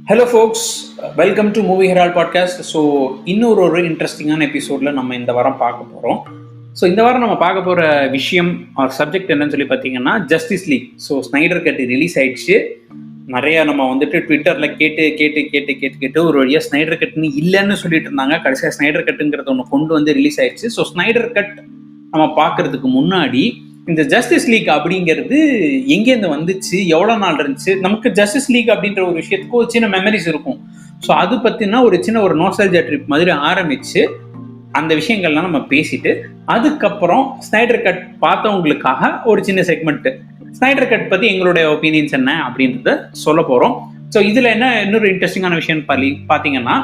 Hello folks, welcome to Movie Herald podcast. So இன்னொரு இன்ட்ரெஸ்டிங்கான எபிசோடில் நம்ம இந்த வாரம் பார்க்க போகிறோம். ஸோ இந்த வாரம் நம்ம பார்க்க போகிற விஷயம் ஆர் சப்ஜெக்ட் என்னன்னு சொல்லி பார்த்தீங்கன்னா Justice League. So Snyder cut release ஆயிடுச்சு. நிறையா நம்ம வந்துட்டு ட்விட்டரில் கேட்டு ஒரு வழியாக ஸ்னைடர் கட்னு இல்லைன்னு சொல்லிட்டு இருந்தாங்க. கடைசியாக ஸ்னைடர் கட்டுங்கிறத ஒன்று கொண்டு வந்து ரிலீஸ் ஆயிடுச்சு. ஸோ ஸ்னைடர் கட் நம்ம பார்க்கறதுக்கு முன்னாடி இந்த ஜஸ்டிஸ் லீக் அப்படிங்கிறது எங்கேருந்து வந்துச்சு, எவ்வளோ நாள் இருந்துச்சு, நமக்கு ஜஸ்டிஸ் லீக் அப்படின்ற ஒரு விஷயத்துக்கு ஒரு சின்ன மெமரிஸ் இருக்கும். ஸோ அது பற்றினா ஒரு நோஸ்டால்ஜியா ட்ரிப் மாதிரி ஆரம்பித்து அந்த விஷயங்கள்லாம் நம்ம பேசிட்டு அதுக்கப்புறம் ஸ்னைடர் கட் பார்த்தவங்களுக்காக ஒரு சின்ன செக்மெண்ட்டு ஸ்னைடர் கட் பற்றி எங்களுடைய ஒப்பீனியன்ஸ் என்ன அப்படின்றத சொல்ல போகிறோம். ஸோ இதில் என்ன இன்னொரு இன்ட்ரெஸ்டிங்கான விஷயம் பார்த்தீங்கன்னா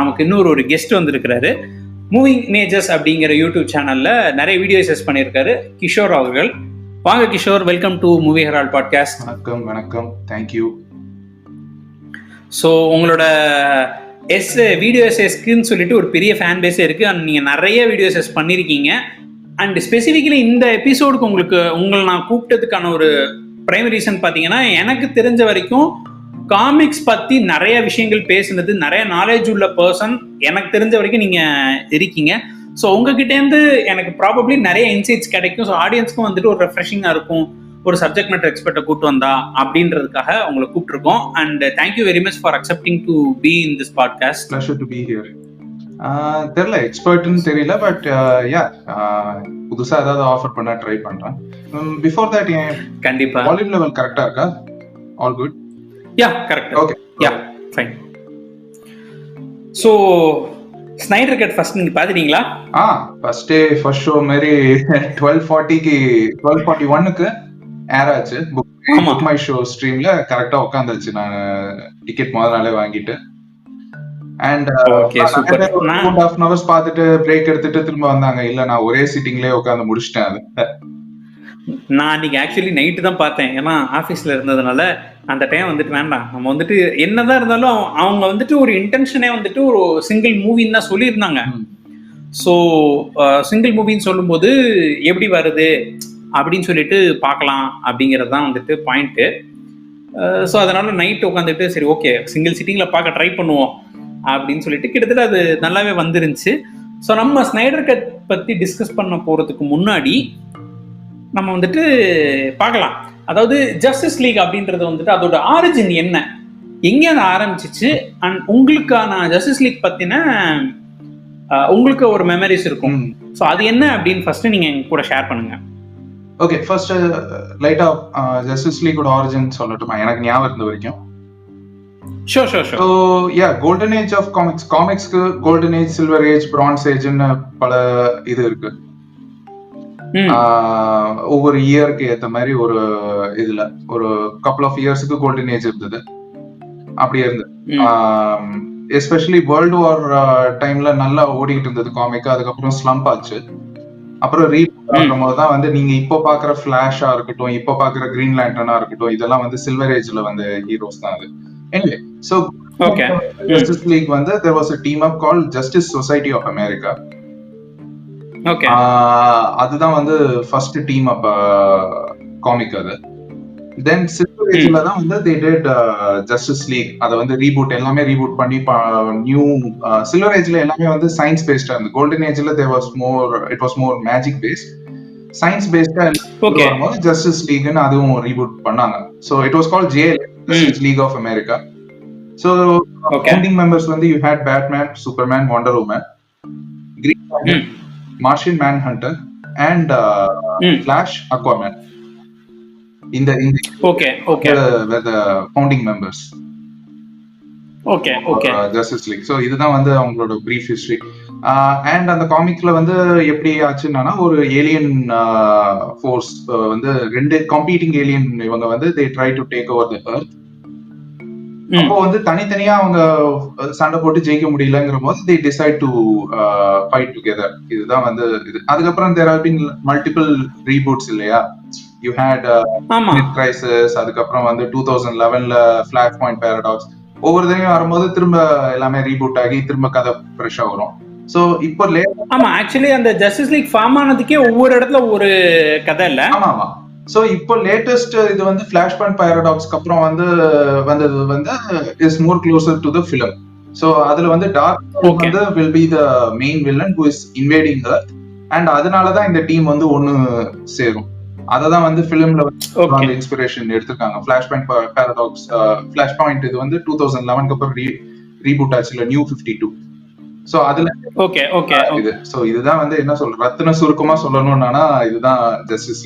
நமக்கு இன்னொரு கெஸ்ட் வந்திருக்கிறாரு. மூவிங் இமேஜஸ் அப்படிங்கிற யூடியூப் சேனல்ல நிறைய வீடியோஸ் பண்ணியிருக்காரு கிஷோர் அவர்கள். வாங்க Kishore, welcome to Movie Herald podcast. வணக்கம், தேங்க்யூ. ஸோ உங்களோட வீடியோ எஸ்எஸ்க்குன்னு சொல்லிட்டு ஒரு பெரிய ஃபேன் பேஸே இருக்கு. அண்ட் நீங்கள் நிறைய வீடியோ எஸ்எஸ் பண்ணியிருக்கீங்க. அண்ட் ஸ்பெசிஃபிக்கலி இந்த எபிசோடுக்கு உங்களை நான் கூப்பிட்டதுக்கான ஒரு பிரைமரி ரீசன் பார்த்தீங்கன்னா, எனக்கு தெரிஞ்ச வரைக்கும் காமிக்ஸ் பற்றி நிறைய விஷயங்கள் பேசுனது, நிறைய நாலேஜ் உள்ள பர்சன் எனக்கு தெரிஞ்ச வரைக்கும் நீங்கள் இருக்கீங்க. ஸோ உங்ககிட்டேருந்து எனக்கு ப்ராபப்ளி நிறைய இன்சைட்ஸ் கிடைக்கும். ஸோ ஆடியன்ஸ்க்கும் வந்துட்டு ஒரு ரெஃப்ரெஷிங்காக இருக்கும், ஒரு சப்ஜெக்ட் மேட்டர் எக்ஸ்பர்ட்டை கூப்பிட்டு வந்தா அப்படின்றதுக்காக உங்களை கூப்பிட்டுருக்கோம். And thank you very much for accepting to be in this podcast. Pleasure to be here. தெரியல, எக்ஸ்பர்ட்னு தெரியல, பட் யா புதுசாக ஏதாவது ஆஃபர் பண்ண ட்ரை பண்ணுறேன். பிஃபோர் தட் கண்டிப்பாக வால்யூம் லெவல் கரெக்டாக இருக்கா? All good? Yeah, correct. Okay. Yeah, fine. So, Snyder cut first நீங்க பாத்துட்டீங்களா? ஃபர்ஸ்ட் ஷோ மாதிரி 12:41க்கு ஏர் ஆச்சு. புக் மை ஷோ ஸ்ட்ரீம்ல கரெக்டா உட்கார்ந்தாச்சு. நான் டிக்கெட் முதல் நாளே வாங்கிட்டு அண்ட் சூப்பர் 2.5 hours பார்த்துட்டு பிரேக் எடுத்துட்டு திரும்ப வந்தாங்க. இல்ல, நான் ஒரே சிட்டிங்லயே உட்கார்ந்து முடிச்சிட்டேன். அது நான் அன்னைக்கு ஆக்சுவலி நைட்டு தான் பார்த்தேன். ஏன்னா ஆஃபீஸில் இருந்ததுனால அந்த டைம் வந்துட்டு வேண்டாம், நம்ம வந்துட்டு என்னதான் இருந்தாலும் அவங்க வந்துட்டு ஒரு இன்டென்ஷனே வந்துட்டு ஒரு சிங்கிள் மூவின்னு தான் சொல்லியிருந்தாங்க. ஸோ சிங்கிள் மூவின்னு சொல்லும்போது எப்படி வருது அப்படின்னு சொல்லிட்டு பார்க்கலாம் அப்படிங்கிறது தான் வந்துட்டு பாயிண்ட்டு. ஸோ அதனால நைட் உட்காந்துட்டு சரி ஓகே சிங்கிள் சிட்டிங்கில் பார்க்க ட்ரை பண்ணுவோம் அப்படின்னு சொல்லிட்டு கிட்டத்தட்ட அது நல்லாவே வந்துருந்துச்சு. ஸோ நம்ம ஸ்னைடர் கட் பற்றி டிஸ்கஸ் பண்ண போகிறதுக்கு முன்னாடி நம்ம வந்துட்டு பார்க்கலாம், அதாவது ஜஸ்டிஸ் லீக் அப்படின்றது வந்துட்டு அதோட ஆரிஜின் என்ன, எங்கே அது ஆரம்பிச்சிச்சு, அண்ட் உங்களுக்கான ஜஸ்டிஸ் லீக் பற்றின உங்களுக்கு ஒரு மெமரிஸ் இருக்கும். ஸோ அது என்ன அப்படின்னு ஃபர்ஸ்ட் நீங்க எங்க கூட ஷேர் பண்ணுங்க. ஓகே, ஃபர்ஸ்ட் லைட்டா ஜஸ்டிஸ் லீக்கோட ஆரிஜின் சொல்லட்டுமா? எனக்கு ஞாபகம் இருந்த வரைக்கும். Sure. So yeah, golden age of காமிக்ஸ்க்கு golden age, silver age, bronze ஏஜ்னு பல இது இருக்கு. ஒவ்வொரு இயருக்கு ஏத்த மாதிரி ஒரு இதுல ஒரு கப்பல் ஆஃப் இயர்ஸுக்கு கோல்டன் ஏஜ் இருந்தது. அப்படி இருந்தது. எஸ்பெஷலி வேர்ல்டு வார் டைம்ல நல்லா ஓடிக்கிட்டு இருந்தது காமிக். அதுக்கப்புறம் ஸ்லம்ப் ஆச்சு. அப்புறம் ரீபூட் ஆகும் போதுதான் வந்து நீங்க இப்போ பாக்குற ஃபிளாஷா இருக்கட்டும், இப்போ பாக்குற கிரீன் லேண்டனா இருக்கட்டும், இதெல்லாம் வந்து சில்வர் ஏஜ்ல வந்து ஹீரோஸ் தான் அது. எனிவே, சோ ஜஸ்டிஸ் லீக் வந்து there was a team up called Justice Society of America. அதுதான் வந்து ஃபர்ஸ்ட் டீம் அப் காமிக். அது தென் சில்வர் ஏஜ்ல தான் வந்து they did Justice League. அதை வந்து எல்லாமே ரீபூட் பண்ணி நியூ சில்வர் ஏஜ்ல எல்லாமே வந்து சயின்ஸ் பேஸ்டா இருந்தது. கோல்டன் ஏஜ்ல it was more magic based. Science பேஸ்டா வரும்போது ஜஸ்டிஸ் லீக்னு அதுவும் ரீபூட் பண்ணாங்க. So it was called Justice League of America. So founding members வந்து you had Batman, Superman, Wonder Woman, Green Lantern, Martian Manhunter and Flash, Aquaman. In the were the founding members. Okay. Justice League. So இதுதான் வந்து அவங்களோட brief history. And அந்த காமிக்ல வந்து எப்படி ஆச்சுன்னா, ஒரு alien force வந்து ரெண்டு காம்பீட்டிங் ஏலியன் இவங்க வந்து they try to take over the earth. அப்போ வந்து தனித்தனியா அவங்க சண்டை போட்டு ஜெயிக்க முடியலங்கிற போது they decide to fight together. இதுதான் வந்து இது. அதுக்கப்புறம் there have been multiple reboots இல்லையா? You had Midnight Crisis, அதுக்கப்புறம் வந்து 2011ல Flashpoint Paradox. ஒவ்வொரு தடவையும் வரும்போது திரும்ப எல்லாமே ரீபூட் ஆகி திரும்ப கதை ஃப்ரெஷ்ஷா வரும். சோ இப்போ ஆமா, ஆக்சுவலி அந்த ஜஸ்டிஸ் லீக் ஃபார்ம் ஆனதுக்கே ஒவ்வொரு இடத்துல ஒரு கதை இல்ல. ஆமா. ஸோ இப்போ லேட்டஸ்ட் இது வந்து ஃபிளாஷ் பாயிண்ட் பாரடாக்ஸ்க்கு அப்புறம் வந்து வந்தது வந்து is more closer to the film. So அதுல வந்து டார்க் வந்து will be the main villain who is invading the, and அதனாலதான் இந்த டீம் வந்து ஒன்னு சேரும். அததான் வந்து பிலிம்ல வந்து இன்ஸ்பிரேஷன் எடுத்திருக்காங்க. Flash point paradox, flash point இது வந்து 2011 அப்புறம் ரீபூட் ஆச்சுல, நியூ 52. சோ அதுல இது சோ இதுதான் வந்து என்ன சொல்ற ரத்தின சுருக்கமா சொல்லணும்னா இதுதான் ஜஸ்டிஸ்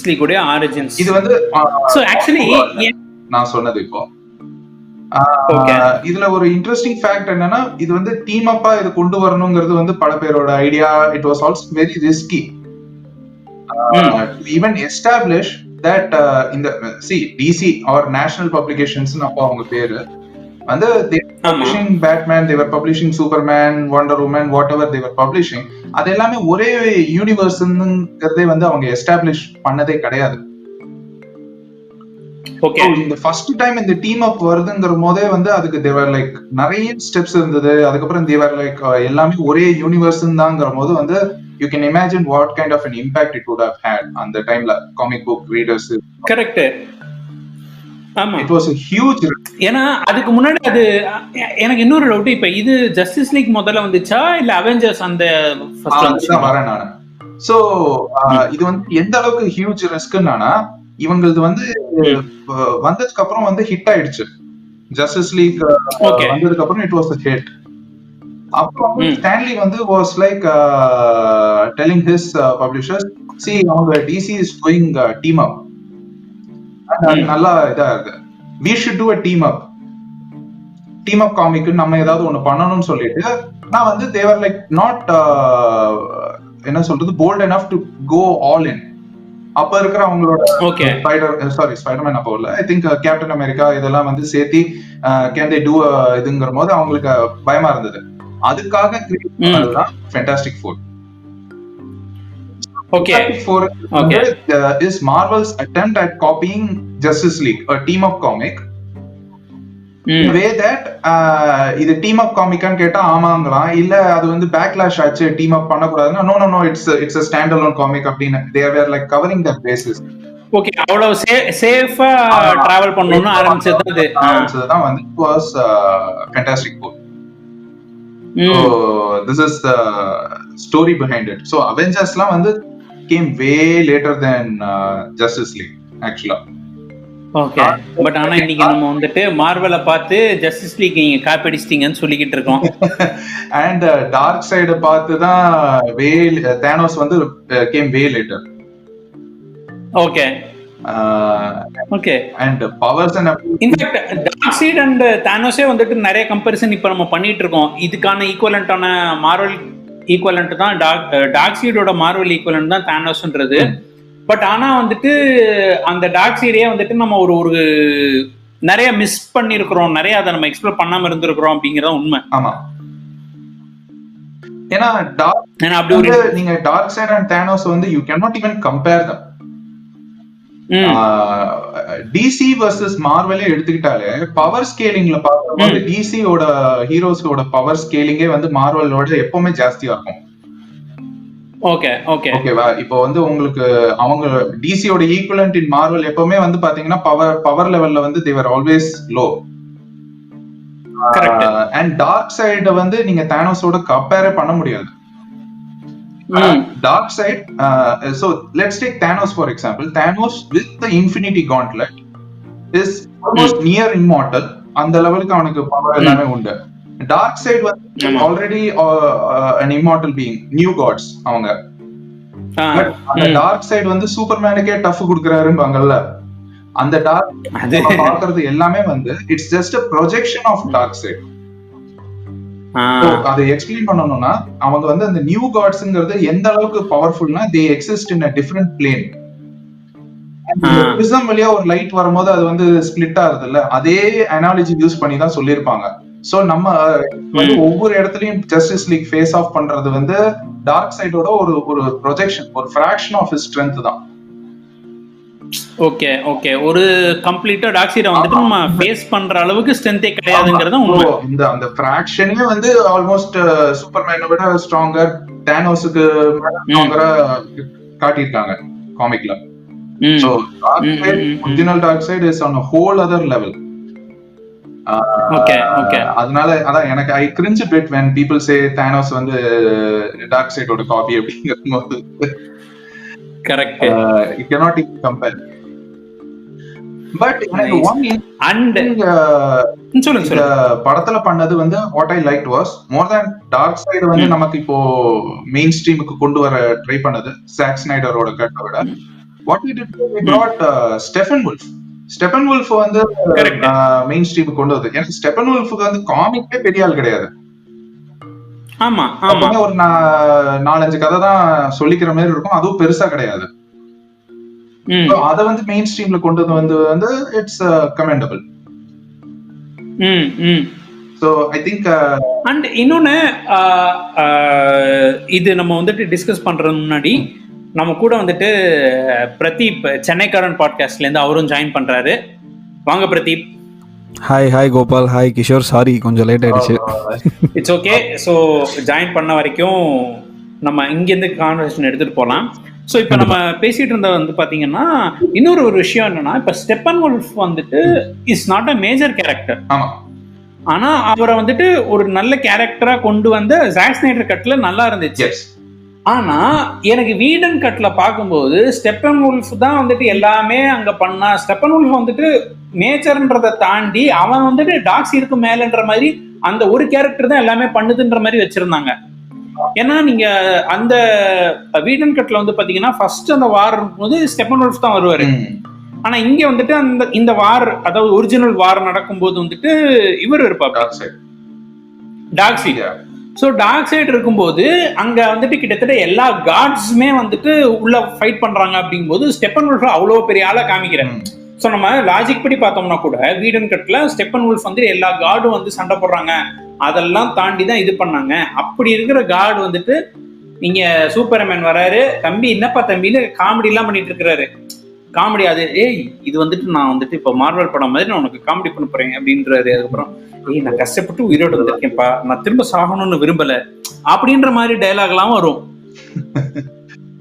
லீகோட ஆரிஜின்ஸ். இது வந்து சோ ஆக்சுவலி நான் சொன்னது இப்போ இதுல ஒரு இன்ட்ரெஸ்டிங் ஃபேக்ட் என்னன்னா, இது வந்து டீம் அப்பா இது கொண்டு வரணுங்கிறது வந்து பல பேரோட idea. It was also very risky to even establish that in the DC or national publications அப்போ அவங்க பேரு வந்து they were publishing Batman, they were publishing Superman, Wonder Woman, whatever they were publishing, அது எல்லாமே ஒரே யூனிவர்ஸ்ங்கிறதே வந்து அவங்க எஸ்டாப்ளிஷ் பண்ணதே கிடையாது. இந்த ஃபர்ஸ்ட் டைம் இந்த டீம் அப் வருதுங்கிற போதே வந்து அதுக்கு தேவர் லைக் நிறைய ஸ்டெப்ஸ் இருந்தது. அதுக்கப்புறம் தேவர் லைக் எல்லாமே ஒரே யூனிவர்ஸ் தான்ங்கிற போது வந்து you can imagine what kind of an impact it would have had on the time comic book readers. Correct. ஆமா, it was a huge. ஏன்னா அதுக்கு முன்னாடி அது எனக்கு இன்னொரு டவுட், இப்ப இது ஜஸ்டிஸ் லீக் முதல்ல வந்துச்சா இல்ல அவெஞ்சர்ஸ் அந்த ஃபர்ஸ்ட் தான் வரேன் நானு. சோ இது வந்து எந்த அளவுக்கு ஹியூஜ் ரிஸ்க்னா, இவங்களுக்கு வந்து வந்ததுக்கு அப்புறம் வந்து ஹிட் ஆயிடுச்சு. ஜஸ்டிஸ் லீக் வந்ததுக்கு அப்புறம் இட் வாஸ் a hit. அப்புறம் ஸ்டான்லி வந்து was like telling his publishers, see அவங்க DC is going team up, அது நல்லா இதா இருக்கு, we should do a team up comic நம்ம ஏதாவது ஒண்ணு பண்ணணும்னு சொல்லிட்டு நான் வந்து they were like not என்ன சொல்றது bold enough to go all in. அப்ப இருக்கிற அவங்களோட ஸ்பைடர்மேன் அப்போ இல்ல, ஐ திங்க் கேப்டன் அமெரிக்கா இதெல்லாம் வந்து சேர்த்தி கேன் தே டூ இதுங்கிற போது அவங்களுக்கு பயமா இருந்தது. அதுக்காக கிரியேட் பண்ணதுதான் Fantastic Four. Fantastic Four is Marvel's attempt at copying Justice League, a team-up comic. In a way that இது டீம் அப் காமிக்கான்னு கேட்டா ஆமாங்களாம், இல்ல அது வந்து பேக்லாஷ் ஆச்சு டீம் அப் பண்ண கூடாதுன்னா no it's a standalone comic அப்படின்னு they were like covering that basis. Okay, அவ்வளவு சேஃபா டிராவல் பண்ணனும்னு ஆரம்பிச்சதுதான் வந்து it was Fantastic Four. So this is the story behind it. So Avengers லாம் வந்து came way later than Justice League actually. Okay, but ஆனா இன்னைக்கு நம்ம வந்துட்டு மார்வலை பார்த்து ஜஸ்டிஸ் லீக் நீங்க காப்பி அடிச்சிட்டீங்கன்னு சொல்லிக்கிட்டு இருக்கோம். அண்ட் டார்க் சைடு பார்த்து தான் தானோஸ் வந்து came way later. Okay okay, and powers and in fact Darkseid and தானோஸே வந்துட்டு நிறைய கம்பேரிசன் இப்ப நம்ம பண்ணிட்டு இருக்கோம். இதுக்கான ஈக்குவலண்டான மார்வல் ஈக்குவலண்ட் தான் டார்க் சைடோட மார்வல் ஈக்குவலண்ட் தான் தானோஸ்ன்றது. பட் ஆனா வந்துட்டு அந்த டார்க் சைடே வந்துட்டு நம்ம ஒரு நிறைய மிஸ் பண்ணிருக்கிறோம், நிறைய அதை நம்ம எக்ஸ்ப்ளோர் பண்ணாம இருந்திருக்கிறோம் அப்படிங்கறது உண்மை. ஆமா, ஏன்னா நீங்க டார்க் சைடு அண்ட் தானோஸ் வந்து you can not even compare them. DC versus மார்வலே எடுத்துக்கிட்டாலே பவர் ஸ்கேலிங்ல பார்க்கும்போது டிசியோட ஹீரோஸோட பவர் ஸ்கேலிங்கே வந்து மார்வலோட எப்பவுமே ஜாஸ்தியா இருக்கும். ஓகேவா? இப்போ வந்து உங்களுக்கு அவங்க டிசியோட ஈக்குவலன்ட் இன் மார்வல் எப்பவுமே வந்து பாத்தீங்கன்னா பவர் லெவல்ல வந்து they were always low. And Darkseid வந்து நீங்க தானோஸோட கம்பேர் பண்ண முடியாது. Dark side, so let's take Thanos for example. Thanos with the Infinity Gauntlet is almost near immortal. அந்த லெவலுக்கு அவனுக்கு பவர் எல்லாமே உண்டு. டார்க் சைடு வந்து already an immortal being, new gods அவங்க. பட் அந்த டார்க் சைடு வந்து சூப்பர்மேனுக்கே டஃப் கொடுக்கறாரும்பாங்கல்ல, அந்த டார்க் பார்க்கிறது எல்லாமே வந்து it's just a projection of dark side. அதை எக்ஸ்பிளைன் பண்ணணும்னா அவங்க வந்து அந்த நியூ காட்ஸ்ங்கிறது எந்த அளவுக்கு பவர்ஃபுல்னா they exist in a different plane. Prism வழியா ஒரு லைட் வரும்போது அது வந்து ஸ்பிளிட் ஆகுதுல்ல, அதே அனாலஜி யூஸ் பண்ணி தான் சொல்லியிருப்பாங்க. சோ நம்ம வந்து ஒவ்வொரு இடத்துலயும் ஜஸ்டிஸ் லீக் ஃபேஸ் ஆஃப் பண்றது வந்து டார்க் சைடோட ஒரு ப்ரொஜெக்ஷன், ஒரு ஃபிராக்ஷன் ஆஃப் ஹிஸ் ஸ்ட்ரென்த் தான். ஓகே ஓகே, ஒரு கம்ப்ளீட்டா டார்க் சைட வந்துட்டு நம்ம ஃபேஸ் பண்ற அளவுக்கு ஸ்ட்ரெngthே கிடையாதுங்கிறது உண்மை. இந்த அந்த ஃபிராக்ஷனே வந்து ஆல்மோஸ்ட் சூப்பர்மேனை விட ஸ்ட்ராங்கர், தானோஸ்க்கு ஸ்ட்ராங்கரா காட்டியிருக்காங்க. காமிக்ல. ம். So Dark ம், Side, ம், ம். original Dark Side is on a whole other level. Okay, okay. அதனால அதான் எனக்கு I cringe bit when people say Thanos வந்து டார்க் சைடோட காப்பி அப்படிங்கும்போது correct. you cannot even compare. But எனக்கு Nice. ஒன் அண்ட் சொல்லுங்க இந்த சொல்லுங்க. படத்துல பண்ணது வந்து what I like was more than Darkseid வந்து ம். நமக்கு இப்போ மெயின் ஸ்ட்ரீமுக்கு கொண்டு வர ட்ரை பண்ணது சாக் ஸ்னைடரோட கட்டை விட what we did we brought Steppenwolf. Steppenwolf வந்து கரெக்ட். மெயின் ஸ்ட்ரீமுக்கு கொண்டு வந்து எனக்கு ஸ்டெஃபன் வுல்ஃப்க்கு வந்து காமிக்கே பெரிய ஆள் கிடையாது. ஆமா ஆமா. அப்பவே ஒரு 4-5 கதை தான் சொல்லிக்கிற மாதிரி இருக்கும், அதுவும் பெருசா கிடையாது. ம். அத வந்து மெயின் ஸ்ட்ரீம்ல கொண்டு வந்து இட்ஸ் கமெண்டபிள். ம். ம். So I think அண்ட் இன்னொன்னு இது நம்ம வந்துட்டு டிஸ்கஸ் பண்றது முன்னாடி நம்ம கூட வந்துட்டு பிரதீப் சென்னைக்காரன் பாட்காஸ்ட்ல இருந்து அவரும் ஜாயின் பண்றாரு. வாங்க Pradeep. Hi Gopal, hi Kishore. Sorry கொஞ்சம் லேட் ஆயிடுச்சு. It's okay. ஸோ ஜாயின் பண்ண வரைக்கும் நம்ம இங்கேருந்து கான்வர்சேஷன் எடுத்துட்டு போகலாம். ஸோ இப்போ நம்ம பேசிட்டு இருந்த வந்து பார்த்தீங்கன்னா இன்னொரு ஒரு விஷயம் என்னன்னா, இப்போ ஸ்டெஃபன் வுல்ஃப் வந்துட்டு is not a major character. ஆமா. ஆனா அவரை வந்துட்டு ஒரு நல்ல கேரக்டரா கொண்டு வந்து ஜாக் ஸ்னைடர் கட்ல நல்லா இருந்துச்சு. ஆனா எனக்கு வீடன் கட்ல பார்க்கும்போது ஸ்டெஃபன் வுல்ஃப் தான் வந்துட்டு எல்லாமே அங்க பண்ணா. ஸ்டெஃபன் வுல்ஃப் வந்துட்டு நேச்சர்ன்றதை தாண்டி அவன் வந்துட்டு டாக்ஸ் இருக்கு மேலன்ற மாதிரி அந்த ஒரு கேரக்டர் தான் எல்லாமே பண்ணுதுன்ற மாதிரி வச்சிருந்தாங்க. ஏன்னா நீங்க அந்த வீடன் கட்ல வந்து பாத்தீங்கன்னா ஃபர்ஸ்ட் அந்த வார் இருக்கும்போது ஸ்டெஃபன் வுல்ஃப் தான் வருவாரு. ஆனா இங்க வந்துட்டு இந்த வார், அதாவது ஒரிஜினல் வார் நடக்கும்போது வந்துட்டு இவர் இருப்பார் Darkseid. So Darkseid இருக்கும்போது அங்க வந்துட்டு கிட்டத்தட்ட எல்லா காட்ஸுமே வந்துட்டு உள்ள ஃபைட் பண்றாங்க. அப்படிங்கும்போது ஸ்டெஃபன் வுல்ஃப் அவ்வளோ பெரிய ஆளா காமிக்கிறேன். ஸோ நம்ம லாஜிக் படி பார்த்தோம்னா கூட வீடன் கட்ல ஸ்டெஃபன் வுல்ஃப் வந்து எல்லா காடும் வந்து சண்டை போடுறாங்க, அதெல்லாம் தாண்டி தான் இது பண்ணாங்க. அப்படி இருக்கிற காட் வந்துட்டு நீங்க சூப்பர்மேன் வராரு, தம்பி என்னப்பா தம்பின்னு காமெடி எல்லாம் பண்ணிட்டு இருக்கிறாரு. காமெடி அது இது வந்துட்டு நான் வந்துட்டு இப்போ மார்வல் படம் மாதிரி நான் உனக்கு காமெடி பண்ண போறேன் அப்படின்றாரு. அதுக்கப்புறம் நான் கஷ்டப்பட்டு உயிரோடு வந்திருக்கேன்ப்பா, நான் திரும்ப சாகணும்னு விரும்பல அப்படின்ற மாதிரி டைலாக் எல்லாம் வரும்.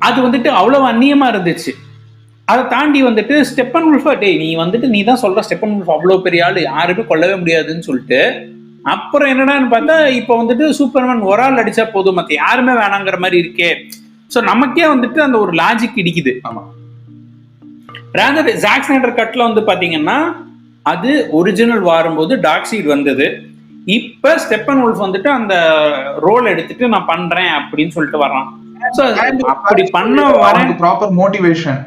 அது வந்துட்டு அவ்வளவு அந்நியமா இருந்துச்சு. அதை தாண்டி வந்துட்டு ஸ்டெஃபன் வுல்ஃப் நீ தான் சொல்ற ஸ்டெஃபன் வுல்ஃப் அவ்வளவு பெரிய ஆளு, யாருமே கொல்லவே முடியாதுன்னு சொல்லிட்டு அப்புறம் என்னடான்னு பார்த்தா இப்போ வந்துட்டு சூப்பர்மேன் ஒரு ஆள் அடிச்சா போதும், மத்த யாருமே வேணாங்கிற மாதிரி இருக்கே. ஸோ நமக்கே வந்துட்டு அந்த ஒரு லாஜிக் இடிக்குது. ஆமா. ராதர் ஜாக் ஸ்னைடர் கட்ல வந்து பாத்தீங்கன்னா அது ஒரிஜினல் வரும்போது டார்க் சைடு வந்தது. இப்ப ஸ்டெஃபன் வுல்ஃப் வந்துட்டு அந்த ரோல் எடுத்துட்டு நான் பண்றேன் அப்படின்னு சொல்லிட்டு வர்றான். அப்படி பண்ண வரேன் proper motivation,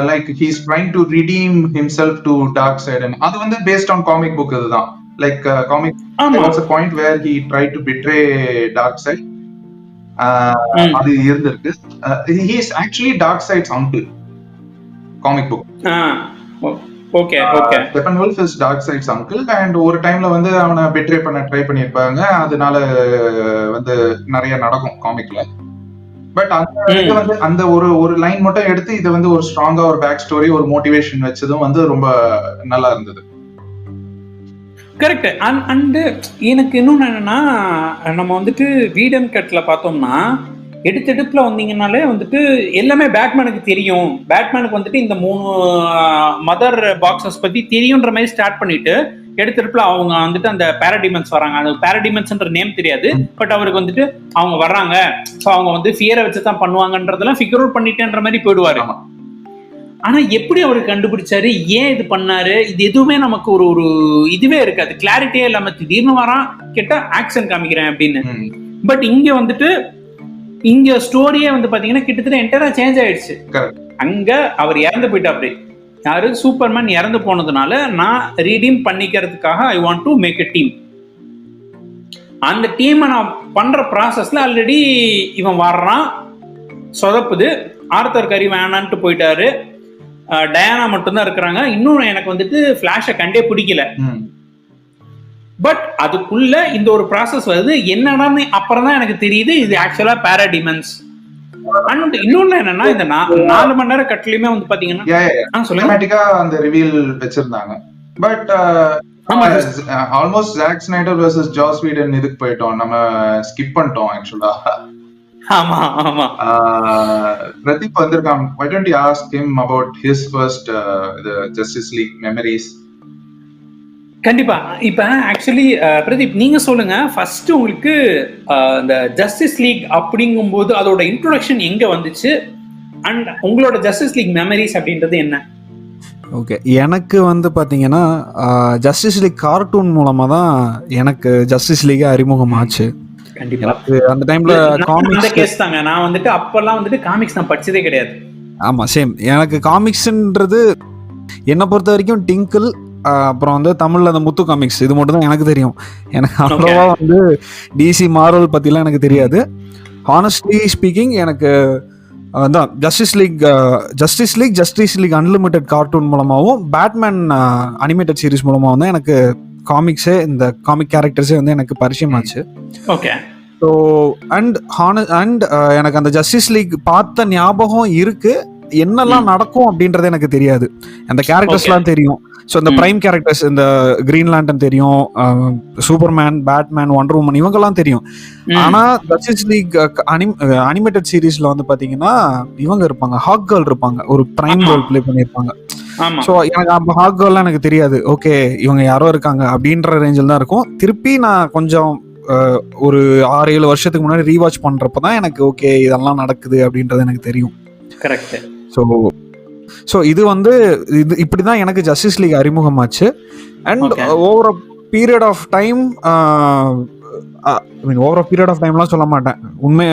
like he is trying to redeem himself to Darkseid. அது வந்து பேஸ்ட் ஆன் காமிக் புக். இதுதான் like comic was a point where he tried to betray dark side. அது இருந்திருக்கு. he is actually dark side's uncle. Comic book. Okay okay. Steppenwolf is Darkseid's uncle. And ஒரு டைம்ல வந்து அவனை பெட்ரே பண்ண try பண்ணிருப்பாங்க. அதனால வந்து நிறைய நடக்கும் காமிக்ல. பட் அந்த வந்து அந்த ஒரு லைன் மட்டும் எடுத்து இதை வந்து ஒரு ஸ்ட்ராங்கா ஒரு பேக் ஸ்டோரி, ஒரு மோட்டிவேஷன் வச்சதும் வந்து ரொம்ப நல்லா இருந்தது. கரெக்ட். அண்ட் எனக்கு இன்னொன்னு என்னன்னா, நம்ம வந்துட்டு வீடன் கட்ல பார்த்தோம்னா எடுத்தெடுப்புல வந்தீங்கன்னாலே வந்துட்டு எல்லாமே பேட்மேனுக்கு தெரியும். பேட்மேனுக்கு வந்துட்டு இந்த 3 மதர் பாக்ஸஸ் பத்தி தெரியுன்ற மாதிரி ஸ்டார்ட் பண்ணிட்டு எடுத்தெடுப்புல அவங்க வந்துட்டு அந்த பாராடிமென்ஸ் வராங்க. அந்த பாராடிமென்ஸ்ன்ற நேம் தெரியாது, பட் அவருக்கு வந்துட்டு அவங்க வர்றாங்க, ஸோ அவங்க வந்து ஃபியரை வச்சுதான் பண்ணுவாங்கன்றதெல்லாம் ஃபிகர் அவுட் பண்ணிட்டேன்ற மாதிரி போயிடுவாரு. ஆனா எப்படி அவருக்கு கண்டுபிடிச்சாரு, ஏன் இது பண்ணாரு, இது எதுவுமே நமக்கு ஒரு இதுவே இருக்காது, கிளாரிட்டியே இல்லாம திடீர்னு வரான் கேட்டா ஆக்ஷன் காமிக்கிறேன் அப்படின்னு. பட் இங்க வந்துட்டு இங்க ஸ்டோரியே வந்து பாத்தீங்கன்னா கிட்டத்தட்ட என்டையரா சேஞ்ச் ஆயிடுச்சு. அங்க அவர் இறந்து போயிட்டா, அப்படி யாரு சூப்பர்மேன் இறந்து போனதுனால நான் ரீடீம் பண்ணிக்கிறதுக்காக I want to make a team. அந்த டீமை நான் பண்ற ப்ராசஸ்ல ஆல்ரெடி இவன் வர்றான், சொதப்புது. ஆர்த்தர் கரி வேணான்ட்டு போயிட்டாரு, டயானா மட்டும்தான் இருக்கிறாங்க. இன்னும் எனக்கு வந்துட்டு ஃபிளாஷை கண்டே பிடிக்கல. பட் அதுக்குள்ள இந்த ஒரு ப்ராசஸ் வருது, என்னடான்னு அப்புறம் தான் எனக்கு தெரியுது இது ஆக்சுவலா பாராடிமென்ஸ். அண்ட் இன்னொன்னு என்னன்னா, இந்த 4 மணி நேரம் கட்லயுமே வந்து பாத்தீங்கன்னா சொல்லுங்க அந்த ரிவீல் வச்சிருந்தாங்க. But almost Zack Snyder versus Joss Whedon இதுக்கு போயிட்டோம், நம்ம ஸ்கிப் பண்ணிட்டோம் ஆக்சுவலா. ஆமா ஆமா. பிரதீப் வந்திருக்கான். Why don't you ask him about his first the Justice League memories? கண்டிப்பா. இப்ப ஆக்சுவலி பிரதீப் நீங்க சொல்லுங்க, ஃபர்ஸ்ட் உங்களுக்கு இந்த ஜஸ்டிஸ் லீக் அப்படிங்கும்போது அதோட இன்ட்ரோடக்ஷன் எங்க வந்துச்சு அண்ட் உங்களோட ஜஸ்டிஸ் லீக் மெமரிஸ் அப்படின்றது என்ன? ஓகே, எனக்கு வந்து பார்த்தீங்கன்னா ஜஸ்டிஸ் லீக் கார்ட்டூன் மூலமாக தான் எனக்கு ஜஸ்டிஸ் லீகே அறிமுகமாச்சு. கண்டிப்பா. எனக்கு அந்த டைம்ல அந்த காமிக்ஸ் கேஸ் தாங்க. நான் வந்துட்டு அப்பெல்லாம் வந்துட்டு காமிக்ஸ் நான் படிச்சதே கிடையாது. ஆமாம், சேம். எனக்கு காமிக்ஸ்ன்றது என்னை பொறுத்த வரைக்கும் டிங்கிள், அப்புறம் வந்து தமிழில் அந்த முத்து காமிக்ஸ், இது மட்டும் தான் எனக்கு தெரியும். எனக்கு அவ்வளோவா வந்து டிசி மார்வல் பற்றிலாம் எனக்கு தெரியாது. ஹானஸ்ட்லி ஸ்பீக்கிங், எனக்கு அதான் ஜஸ்டிஸ் லீக் அன்லிமிட்டெட் கார்ட்டூன் மூலமாகவும் பேட்மேன் அனிமேட்டட் சீரிஸ் மூலமாகவும் தான் எனக்கு காமிக்ஸே, இந்த காமிக் கேரக்டர்ஸே வந்து எனக்கு பரிச்சயமாச்சு. ஓகே. ஸோ அண்ட் எனக்கு அந்த ஜஸ்டிஸ் லீக் பார்த்த ஞாபகம் இருக்கு. என்னெல்லாம் நடக்கும் அப்படின்றது எனக்கு தெரியாது. அந்த கேரக்டர்ஸ்லாம் தெரியும். ஸோ இந்த பிரைம் கேரக்டர்ஸ், இந்த கிரீன் லேண்டன் தெரியும், சூப்பர்மேன், பேட்மேன், ஒண்டர் உமன், இவங்கெல்லாம் தெரியும். ஆனா ஜஸ்டிஸ் லீக் அனிமேட்டட் சீரீஸ்ல வந்து பாத்தீங்கன்னா இவங்க இருப்பாங்க, ஹாக் கேர்ள் இருப்பாங்க, ஒரு பிரைம் ரோல் பிளே பண்ணியிருப்பாங்க. ஸோ எனக்கு அந்த ஹாக் கேர்ள்லாம் எனக்கு தெரியாது. ஓகே, இவங்க யாரோ இருக்காங்க அப்படின்ற ரேஞ்சில் தான் இருக்கும். திருப்பி நான் கொஞ்சம் ஒரு 6-7 வருஷத்துக்கு முன்னாடி ரீவாட்ச் பண்றப்ப தான் எனக்கு ஓகே இதெல்லாம் நடக்குது அப்படின்றது எனக்கு தெரியும். கரெக்ட். ஸோ இது வந்து இப்படி தான் எனக்கு ஜஸ்டிஸ் லீக் அறிமுகமாச்சு. And over a period of time, over a period of டைம்லாம் சொல்ல மாட்டேன், உண்மை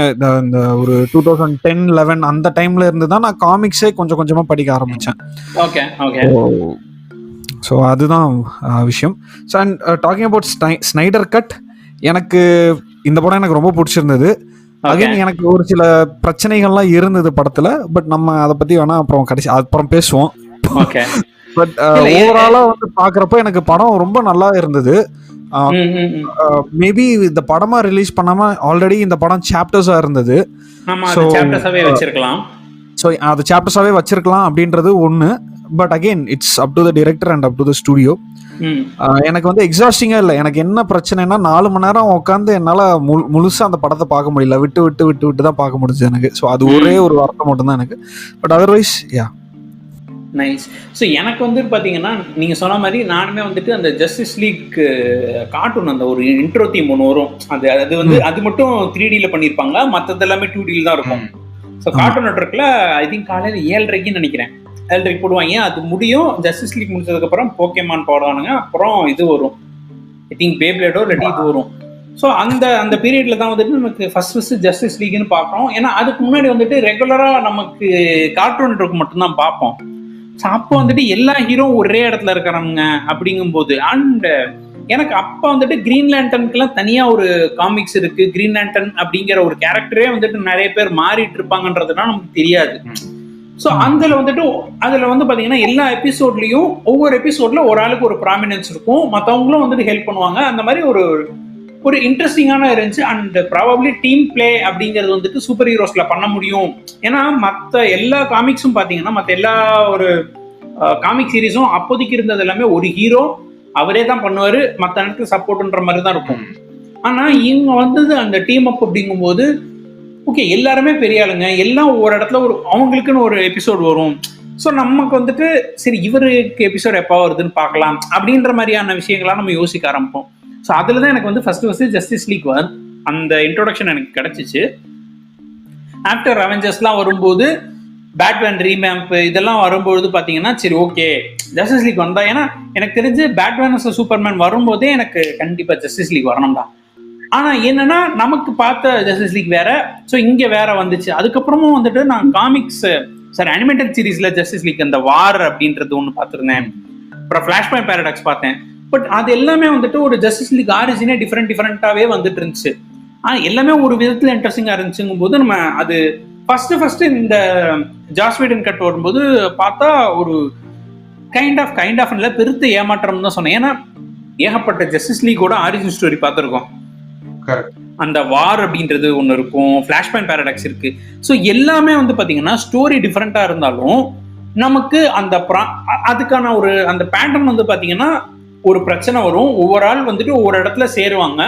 இந்த ஒரு 2010-11 அந்த டைம்ல இருந்து தான் நான் காமிக்ஸே கொஞ்சம் கொஞ்சமாக படிக்க ஆரம்பித்தேன். Okay okay. ஸோ அதுதான் விஷயம். So and talking about Snyder cut, எனக்கு இந்த படம் எனக்கு ரொம்ப பிடிச்சிருந்தது. அகைன் எனக்கு ஒரு சில பிரச்சனைகள்லாம் இருந்தது படத்துல, பட் நம்ம அதை பத்தி வேணா அப்புறம் பேசுவோம். பட் ஓவராலா வந்து பாக்குறப்ப எனக்கு படம் ரொம்ப நல்லா இருந்தது. மேபி இந்த படமா ரிலீஸ் பண்ணாம ஆல்ரெடி இந்த படம் சாப்டர்ஸா இருந்தது. ஸோ அது சாப்டர்ஸாவே வச்சிருக்கலாம் அப்படின்றது ஒண்ணு. But again it's up to the director and up to the studio. எனக்கு வந்து எக்ஸாஸ்டிங்கா இல்லை. எனக்கு என்ன பிரச்சனைனா 4 மணி நேரம் உட்காந்து என்னால முழுசா அந்த படத்தை பார்க்க முடியல. விட்டு விட்டு விட்டு விட்டு தான் பார்க்க முடிஞ்சது எனக்கு. ஸோ அது ஒரே ஒரு வார்த்தை மட்டும் தான் எனக்கு. But otherwise yeah nice. So எனக்கு வந்து பார்த்தீங்கன்னா நீங்கள் சொன்ன மாதிரி நானுமே வந்துட்டு அந்த ஜஸ்டிஸ் லீக் கார்ட்டூன் அந்த ஒரு இன்ட்ரோ தீம் ஒன்று வரும். அது வந்து அது மட்டும் 3Dல பண்ணியிருப்பாங்க, மற்றது எல்லாமே 2Dல தான் இருக்கும். ஸோ கார்ட்டூன் நெட்வொர்க்கில் ஐ திங்க் காலையில் 7:30ன்னு நினைக்கிறேன், 7:30 போடுவாங்க. அது முடியும். ஜஸ்டிஸ் லீக் முடிச்சதுக்கப்புறம் போக்கேமான் போடுவானுங்க. அப்புறம் இது வரும், ஐ திங்க் பேப்ளேடோ இல்லாட்டி இது வரும். ஸோ அந்த பீரியட்ல தான் வந்துட்டு நமக்கு ஃபர்ஸ்ட் ஜஸ்டிஸ் லீக்னு பார்க்குறோம். ஏன்னா அதுக்கு முன்னாடி வந்துட்டு ரெகுலராக நமக்கு கார்ட்டூன் நெட்வொர்க் மட்டும்தான் பார்ப்போம். ஸோ அப்போ வந்துட்டு எல்லா ஹீரோ ஒரே இடத்துல இருக்கிறாங்க அப்படிங்கும்போது, அண்ட் எனக்கு அப்போ வந்துட்டு கிரீன் லேண்டனுக்குலாம் தனியாக ஒரு காமிக்ஸ் இருக்கு. கிரீன் லேண்டன் அப்படிங்கிற ஒரு கேரக்டரே வந்துட்டு நிறைய பேர் மாறிட்டு இருப்பாங்கன்றதுலாம் நமக்கு தெரியாது. ஸோ அதில் வந்துட்டு அதில் வந்து பார்த்தீங்கன்னா எல்லா எபிசோட்லையும் ஒவ்வொரு எபிசோட்ல ஒரு ஆளுக்கு ஒரு ப்ராமினன்ஸ் இருக்கும், மற்றவங்களும் வந்துட்டு ஹெல்ப் பண்ணுவாங்க. அந்த மாதிரி ஒரு இன்ட்ரெஸ்டிங்கான இருந்துச்சு. அண்ட் ப்ராபப்ளி டீம் பிளே அப்படிங்கிறது வந்துட்டு சூப்பர் ஹீரோஸ்ல பண்ண முடியும். ஏன்னா மற்ற எல்லா காமிக்ஸும் பார்த்தீங்கன்னா, மற்ற எல்லா ஒரு காமிக் சீரீஸும் அப்போதைக்கு இருந்தது எல்லாமே ஒரு ஹீரோ அவரே தான் பண்ணுவாரு, மற்ற நேரத்துக்கு சப்போர்ட்ன்ற மாதிரி தான் இருக்கும். ஆனா இவங்க வந்தது அந்த டீம் அப் அப்படிங்கும்போது ஓகே எல்லாருமே பெரிய ஆளுங்க, எல்லாம் ஒரு இடத்துல ஒரு அவங்களுக்குன்னு ஒரு எபிசோட் வரும். ஸோ நமக்கு வந்துட்டு சரி இவருக்கு எபிசோட் எப்போ வருதுன்னு பார்க்கலாம் அப்படின்ற மாதிரியான விஷயங்கள்லாம் நம்ம யோசிக்க ஆரம்பிப்போம். ஸோ அதில் தான் எனக்கு வந்து ஃபர்ஸ்ட் ஜஸ்டிஸ் லீக் அந்த இன்ட்ரோடக்ஷன் எனக்கு கிடைச்சிச்சு. ஆஃப்டர் அவெஞ்சர்ஸ்லாம் வரும்போது, பேட்மேன் ரீமேம்ப் இதெல்லாம் வரும்போது பார்த்தீங்கன்னா சரி ஓகே ஜஸ்டிஸ் லீக் வந்தா, ஏன்னா எனக்கு தெரிஞ்சு பேட்மேன் சூப்பர்மேன் வரும்போதே எனக்கு கண்டிப்பாக ஜஸ்டிஸ் லீக் வரணும்டா. ஆனால் என்னன்னா நமக்கு பார்த்த ஜஸ்டிஸ் லீக் வேற, ஸோ இங்கே வேற வந்துச்சு. அதுக்கப்புறமும் வந்துட்டு நான் காமிக்ஸ் அனிமேட்டட் சீரீஸ்ல ஜஸ்டிஸ் லீக் அந்த வார் அப்படின்றது ஒன்று பார்த்துருந்தேன். அப்புறம் ஃபிளாஷ்பாயிண்ட் பேரடாக்ஸ் பார்த்தேன். பட் அது எல்லாமே வந்துட்டு ஒரு ஜஸ்டிஸ் லீக் ஆரிஜினே டிஃப்ரெண்டாகவே வந்துட்டு இருந்துச்சு. ஆனால் எல்லாமே ஒரு விதத்தில் இன்ட்ரெஸ்டிங்காக இருந்துச்சுங்கும் போது நம்ம அது ஃபர்ஸ்ட் இந்த ஜாஸ் வீடன் கட் வரும்போது பார்த்தா ஒரு கைண்ட் ஆஃப் இல்லை பெருத்த ஏமாற்றம் தான் சொன்னேன். ஏன்னா ஏகப்பட்ட ஜஸ்டிஸ் லீக்கோட ஆரிஜின் ஸ்டோரி பார்த்துருக்கோம். அந்த வார் அப்படின்றது ஒன்று இருக்கும், ஃபிளாஷ்பாயிண்ட் பேரடாக்ஸ் இருக்கு. ஸோ எல்லாமே வந்து பார்த்தீங்கன்னா ஸ்டோரி டிஃப்ரெண்டாக இருந்தாலும் நமக்கு அந்த அதுக்கான ஒரு அந்த பேட்டர்ன் வந்து பார்த்தீங்கன்னா ஒரு பிரச்சனை வரும், ஒவ்வொரு ஆள் வந்துட்டு ஒவ்வொரு இடத்துல சேருவாங்க,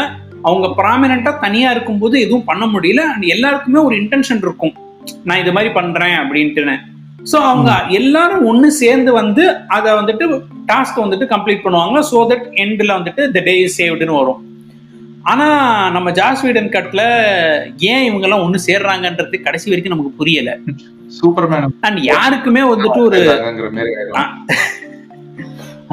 அவங்க ப்ராமினெண்டா தனியா இருக்கும்போது எதுவும் பண்ண முடியல. அண்ட் எல்லாருக்குமே ஒரு இன்டென்ஷன் இருக்கும், நான் இது மாதிரி பண்றேன் அப்படின்ட்டுன்னு. ஸோ அவங்க எல்லாரும் ஒன்று சேர்ந்து வந்து அதை வந்துட்டு டாஸ்க் வந்துட்டு கம்ப்ளீட் பண்ணுவாங்க. ஸோ தட் எண்டில் வந்துட்டு த டே இஸ் சேவ்டுன்னு வரும். ஆனா நம்ம ஜாஸ் வீடன் கட்ல ஏன் இவங்க எல்லாம் ஒண்ணு சேர்றாங்கன்றது கடைசி வரைக்கும் நமக்கு புரியல. சூப்பர்மேன் அண்ட் யாருக்குமே வந்துட்டு ஒரு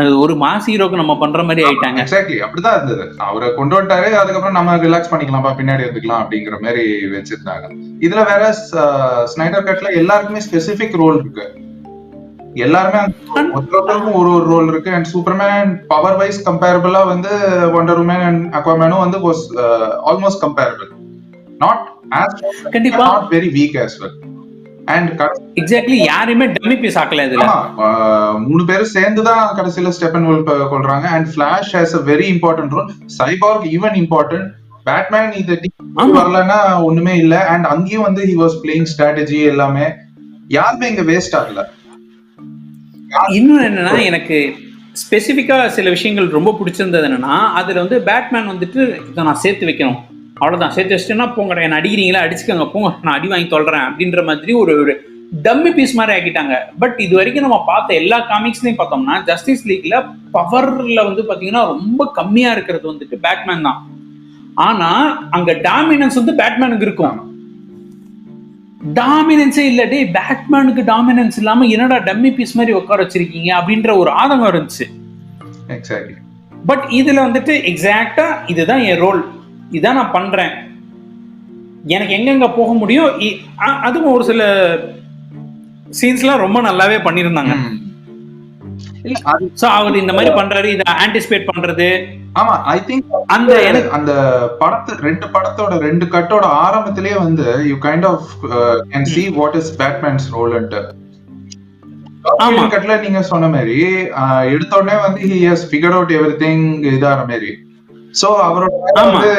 அது ஒரு மாஸ் ஹீரோக்கு நம்ம பண்ற மாதிரி ஆயிட்டாங்க. எக்ஸாக்ட்லி அப்படிதான் இருந்தது. அவரை கொண்டு வந்துட்டாரு, அதுக்கப்புறம் நம்ம ரிலாக்ஸ் பண்ணிக்கலாம்ப்பா, பின்னாடி எடுத்துக்கலாம் அப்படிங்கிற மாதிரி வச்சிருந்தாங்க. இதுல வேற ஸ்னைடர் கட்ல எல்லாருக்குமே ஸ்பெசிபிக் ரோல் இருக்கு. எல்லாருமே ஒருத்தருக்கும் ஒரு ஒரு ரோல் இருக்கு. அண்ட் சூப்பர்மேன் பவர் வைஸ் கம்பேரபிளா வந்து வண்டர் உமன் அண்ட் அக்வாமேனும் வந்து ஆல்மோஸ்ட் கம்பேரபிள். நாட் as கண்டிப்பா not very weak as well. And exactly யாருமே டம்மி பீஸ் ஆக்கல இதுல. மூணு பேரும் சேர்ந்து தான் கடைசியில ஸ்டெப்பன் வுல்ஃப் கொல்றாங்க. And Flash has a very important role. Cyborg even important. Batman இது வரலன்னா ஒண்ணுமே இல்ல. அண்ட் அங்கேயும் வந்து he was playing strategy. எல்லாமே யாருமே இங்க வேஸ்ட் ஆகல. இன்னும் என்னன்னா, எனக்கு ஸ்பெசிஃபிக்கா சில விஷயங்கள் ரொம்ப பிடிச்சிருந்தது என்னன்னா, அதுல வந்து பேட்மேன் வந்துட்டு இதை நான் சேர்த்து வைக்கணும், அவ்வளவுதான், சேர்த்து வச்சுட்டேன்னா போங்க, என்ன அடிக்கிறீங்களா அடிச்சுக்கோங்க போங்க, நான் அடி வாங்கி தொல்றேன் அப்படின்ற மாதிரி ஒரு டம்மி பீஸ் மாதிரி ஆக்கிட்டாங்க. பட் இது வரைக்கும் நம்ம பார்த்த எல்லா காமிக்ஸ்லையும் பார்த்தோம்னா ஜஸ்டிஸ் லீக்ல பவர்ல வந்து பாத்தீங்கன்னா ரொம்ப கம்மியா இருக்கிறது வந்துட்டு பேட்மேன் தான். ஆனா அங்க டாமினன்ஸ் வந்து பேட்மேனுக்கு இருக்கும். டாமினன்ஸே இல்ல, டே பேட்மேனுக்கு டாமினன்ஸ் இல்லாம என்னடா டம்மி பீஸ் மாதிரி உட்கார வச்சிருக்கீங்க அப்படின்ற ஒரு ஆதங்கம் இருந்துச்சு. பட் இதுல வந்துட்டு எக்ஸாக்டா இதுதான் என் ரோல், இதான் நான் பண்றேன், எனக்கு எங்கெங்க போக முடியும். அதுவும் ஒரு சில சீன்ஸ்லாம் ரொம்ப நல்லாவே பண்ணியிருந்தாங்க. சோ அவர் இந்த மாதிரி பண்றாரு, இத ஆன்டிசிபேட் பண்றது. ஆமா, ஐ திங்க் அந்த ரெண்டு படத்தோட ரெண்டு கட்டோட ஆரம்பத்திலேயே வந்து you kind of can see what is Batman's role ன்ட்டு. ஆமா, கட்ல நீங்க சொன்ன மாதிரி எடுத்த உடனே வந்து he has figured out everything இதார மாதிரி. சோ அவரோட வந்து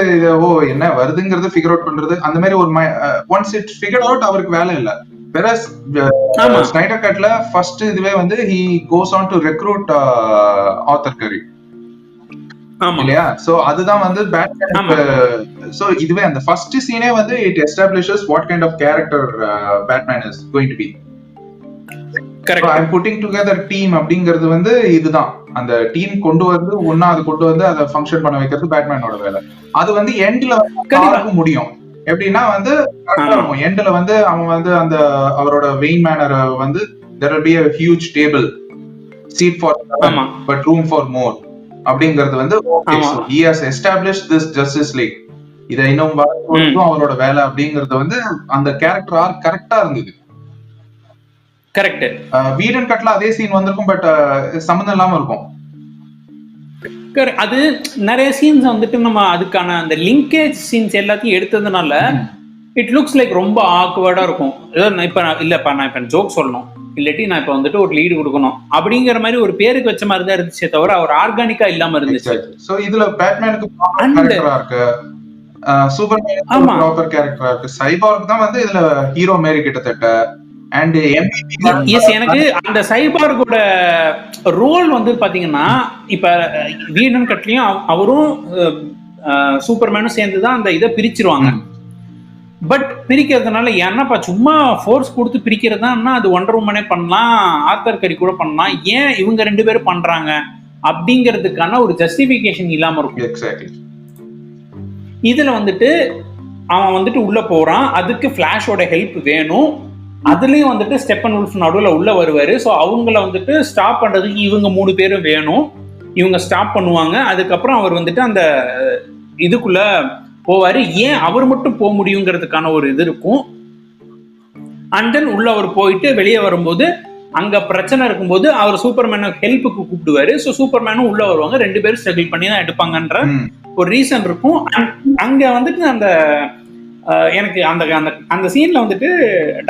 என்ன வருதுங்கிறது ஃபிகர் அவுட் பண்றது, அந்த மாதிரி ஒரு ஒன்ஸ் இட் ஃபிகர் அவுட் அவருக்கு வேலை இல்ல. whereas ஸ்னைடர் கட்ல ஃபர்ஸ்ட் இதுவே வந்து he goes on to recruit Arthur Curry இல்லையா. சோ அதுதான் வந்து பேட்மேன். சோ இதுவே அந்த ஃபர்ஸ்ட் சீனே வந்து it establishes what kind of character Batman is going to be. Correct. I'm putting together team அப்படிங்கிறது வந்து இதுதான், அந்த டீம் கொண்டு வந்து ஒன்னா அது கொண்டு வந்து அதை ஃபங்க்ஷன் பண்ண வைக்கிறது பேட்மேனோட வேலை. அது வந்து எண்ட்ல வந்து முடியும் எப்படின்னா வந்து எண்ட்ல வந்து அவன் வந்து அந்த அவரோட வெயின் மேனர் வந்து there will be a huge table, seat for but room for more அப்படிங்கிறது வந்து okay, so he has established this Justice League. இதை இன்னும் அவரோட வேலை அப்படிங்கிறது வந்து அந்த கேரக்டர் ஆர்க் கரெக்டா இருந்தது. கரெக்ட். வீடன் கட்ல அதே சீன் வந்திருக்கும், பட் சம்பந்தம் இல்லாம இருக்கும். அது நிறைய சீன்ஸ் வந்துட்டு நம்ம அதுக்கான அந்த லிங்கேஜ் சீன்ஸ் எல்லாத்தையும் எடுத்ததுனால இட் லுக்ஸ் லைக் ரொம்ப ஆக்வர்டா இருக்கும். இப்ப இல்லப்பா நான் இப்ப ஜோக் சொல்லணும், இல்லாட்டி நான் இப்ப வந்துட்டு ஒரு லீடு கொடுக்கணும் அப்படிங்கிற மாதிரி ஒரு பேருக்கு வச்ச மாதிரி தான் இருந்துச்சே தவிர அவர் ஆர்கானிக்கா இல்லாம இருந்துச்சு. சோ இதுல பேட்மேனுக்கு கேரக்டரா இருக்கு, சூப்பர்மேனுக்கு ப்ராப்பர் கேரக்டரா இருக்கு, சைபார்க் தான் வந்து இதுல ஹீரோ மாதிரி கிட்டத்தட்ட. அண்ட் எனக்கு அந்த சைபார்கோட ரோல் வந்து பாத்தீங்கன்னா இப்ப வீடன் கட்லயும் அவரும் சூப்பர்மேனும் சேர்ந்துதான் அந்த இதை பிரிச்சிருவாங்க. பட் பிரிக்கிறதுனால என்னப்பா சும்மா ஃபோர்ஸ் கொடுத்து பிரிக்கிறதுனா அது ஒண்டர் உமனே பண்ணலாம், ஆர்தர் கரி கூட பண்ணலாம், ஏன் இவங்க ரெண்டு பேரும் பண்றாங்க அப்படிங்கிறதுக்கான ஒரு ஜஸ்டிபிகேஷன் இல்லாம இருக்கும். இதுல வந்துட்டு அவன் வந்துட்டு உள்ள போறான், அதுக்கு ஃபிளாஷோட ஹெல்ப் வேணும், அதுலயும் வந்துட்டு ஸ்டெப்பன் வுல்ஃப் நடுவுல உள்ள வருவாரு. ஸோ அவங்கள வந்துட்டு ஸ்டாப் பண்றதுக்கு இவங்க மூணு பேரும் வேணும், இவங்க ஸ்டாப் பண்ணுவாங்க. அதுக்கப்புறம் அவர் வந்துட்டு அந்த இதுக்குள்ள போவாரு, ஏன் அவர் மட்டும் போக முடியுங்கிறதுக்கான ஒரு இது இருக்கும். அண்ட் தென் உள்ள அவர் போயிட்டு வெளியே வரும்போது அங்க பிரச்சனை இருக்கும்போது அவர் சூப்பர்மேனை ஹெல்ப்புக்கு கூப்பிடுவாரு. ஸோ சூப்பர்மேனும் உள்ள வருவாங்க, ரெண்டு பேரும் ஸ்ட்ரகிள் பண்ணி தான் எடுப்பாங்கன்ற ஒரு ரீசன் இருக்கும். அங்க வந்துட்டு அந்த எனக்கு அந்த அந்த சீன்ல வந்துட்டு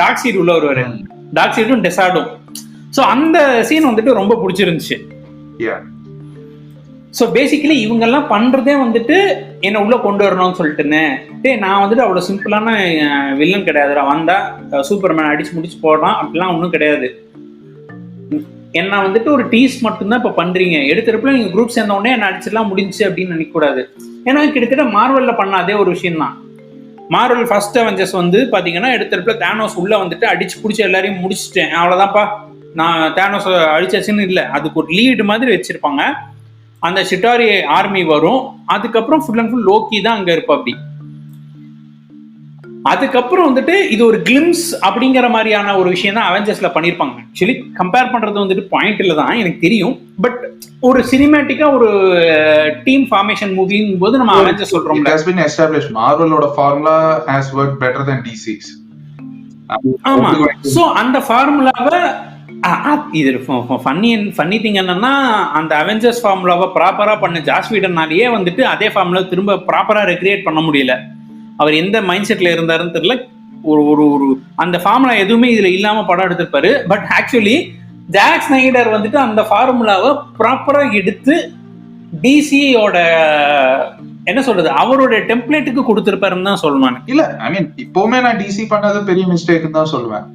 டார்க் சைடு உள்ள வருவாரு, டார்க் சைடும் டெசார்டும். ஸோ அந்த சீன் வந்துட்டு ரொம்ப பிடிச்சிருந்துச்சு. ஸோ பேசிக்கலி இவங்கெல்லாம் பண்றதே வந்துட்டு என்ன உள்ள கொண்டு வரணும்னு சொல்லிட்டுன்னு, நான் வந்துட்டு அவ்வளோ சிம்பிளான வில்லன் கிடையாதுடா, வந்தா சூப்பர்மேன் அடிச்சு முடிச்சு போடுறான் அப்படிலாம் ஒன்றும் கிடையாது, என்ன வந்துட்டு ஒரு டீஸ் மட்டும்தான் இப்போ பண்றீங்க, எடுக்கிறப்பல நீங்க குரூப் சேர்ந்த உடனே என்ன அடிச்சிடலாம் முடிஞ்சு அப்படின்னு நினைக்க கூடாது. ஏன்னா கிட்டத்தட்ட மார்வல்ல பண்ண அதே ஒரு விஷயம் தான். மார்வல் ஃபர்ஸ்ட் அவெஞ்சர்ஸ் வந்து பாத்தீங்கன்னா எடுத்தப்பல தேனோஸ் உள்ள வந்துட்டு அடிச்சு பிடிச்சி எல்லாரையும் முடிச்சுட்டேன், அவ்வளவுதான்ப்பா நான் தேனோஸ் அழிச்சாச்சுன்னு இல்லை, அதுக்கு ஒரு லீடு மாதிரி வச்சிருப்பாங்க. அந்த சிட்டாரி ஆர்மி வரும், அதுக்கப்புறம் ஃபுல் அண்ட் ஃபுல் லோக்கி தான் அங்க இருப்பா. அப்படி அதுக்கப்புறம் வந்துட்டு இது ஒரு கிளிம்ஸ் அப்படிங்கிற மாதிரியான ஒரு விஷயம் தான் அவெஞ்சர்ஸ்ல பண்ணியிருப்பாங்க. ஆக்சுவலி கம்பேர் பண்றது வந்துட்டு பாயிண்ட் இல்லை தான் எனக்கு தெரியும், பட் ஒரு சினிமேட்டிக்கா ஒரு டீம் ஃபார்மேஷன் மூவிங் போது நம்ம அவெஞ்சர்ஸ் சொல்றோம். It has been established Marvel-ஓட formula has worked better than DC's. ஆமா, சோ அந்த ஃபார்முலாவை இது ஃபன்னி திங் என்னன்னா, அந்த அவெஞ்சர்ஸ் ஃபார்முலாவை ப்ராப்பரா பண்ண ஜாஸ் வீடன்னாலேயே வந்துட்டு அதே ஃபார்முலா திரும்ப ப்ராப்பரா ரெக்ரியேட் பண்ண முடியல. அவர் எந்த மைண்ட் செட்ல இருந்தாருன்னு தெரியல. ஒரு ஒரு அந்த ஃபார்முலா எதுவுமே இதுல இல்லாம படம் எடுத்திருப்பாரு. பட் ஆக்சுவலி ஜாக் ஸ்னைடர் வந்துட்டு அந்த ஃபார்முலாவை ப்ராப்பரா எடுத்து டிசியோட என்ன சொல்றது அவரோட டெம்ப்ளேட்டுக்கு கொடுத்திருப்பாருன்னு தான் சொல்லணும். இல்ல ஐ மீன் இப்பவுமே நான் டிசி பண்ணது பெரிய மிஸ்டேக் தான் சொல்லுவேன்.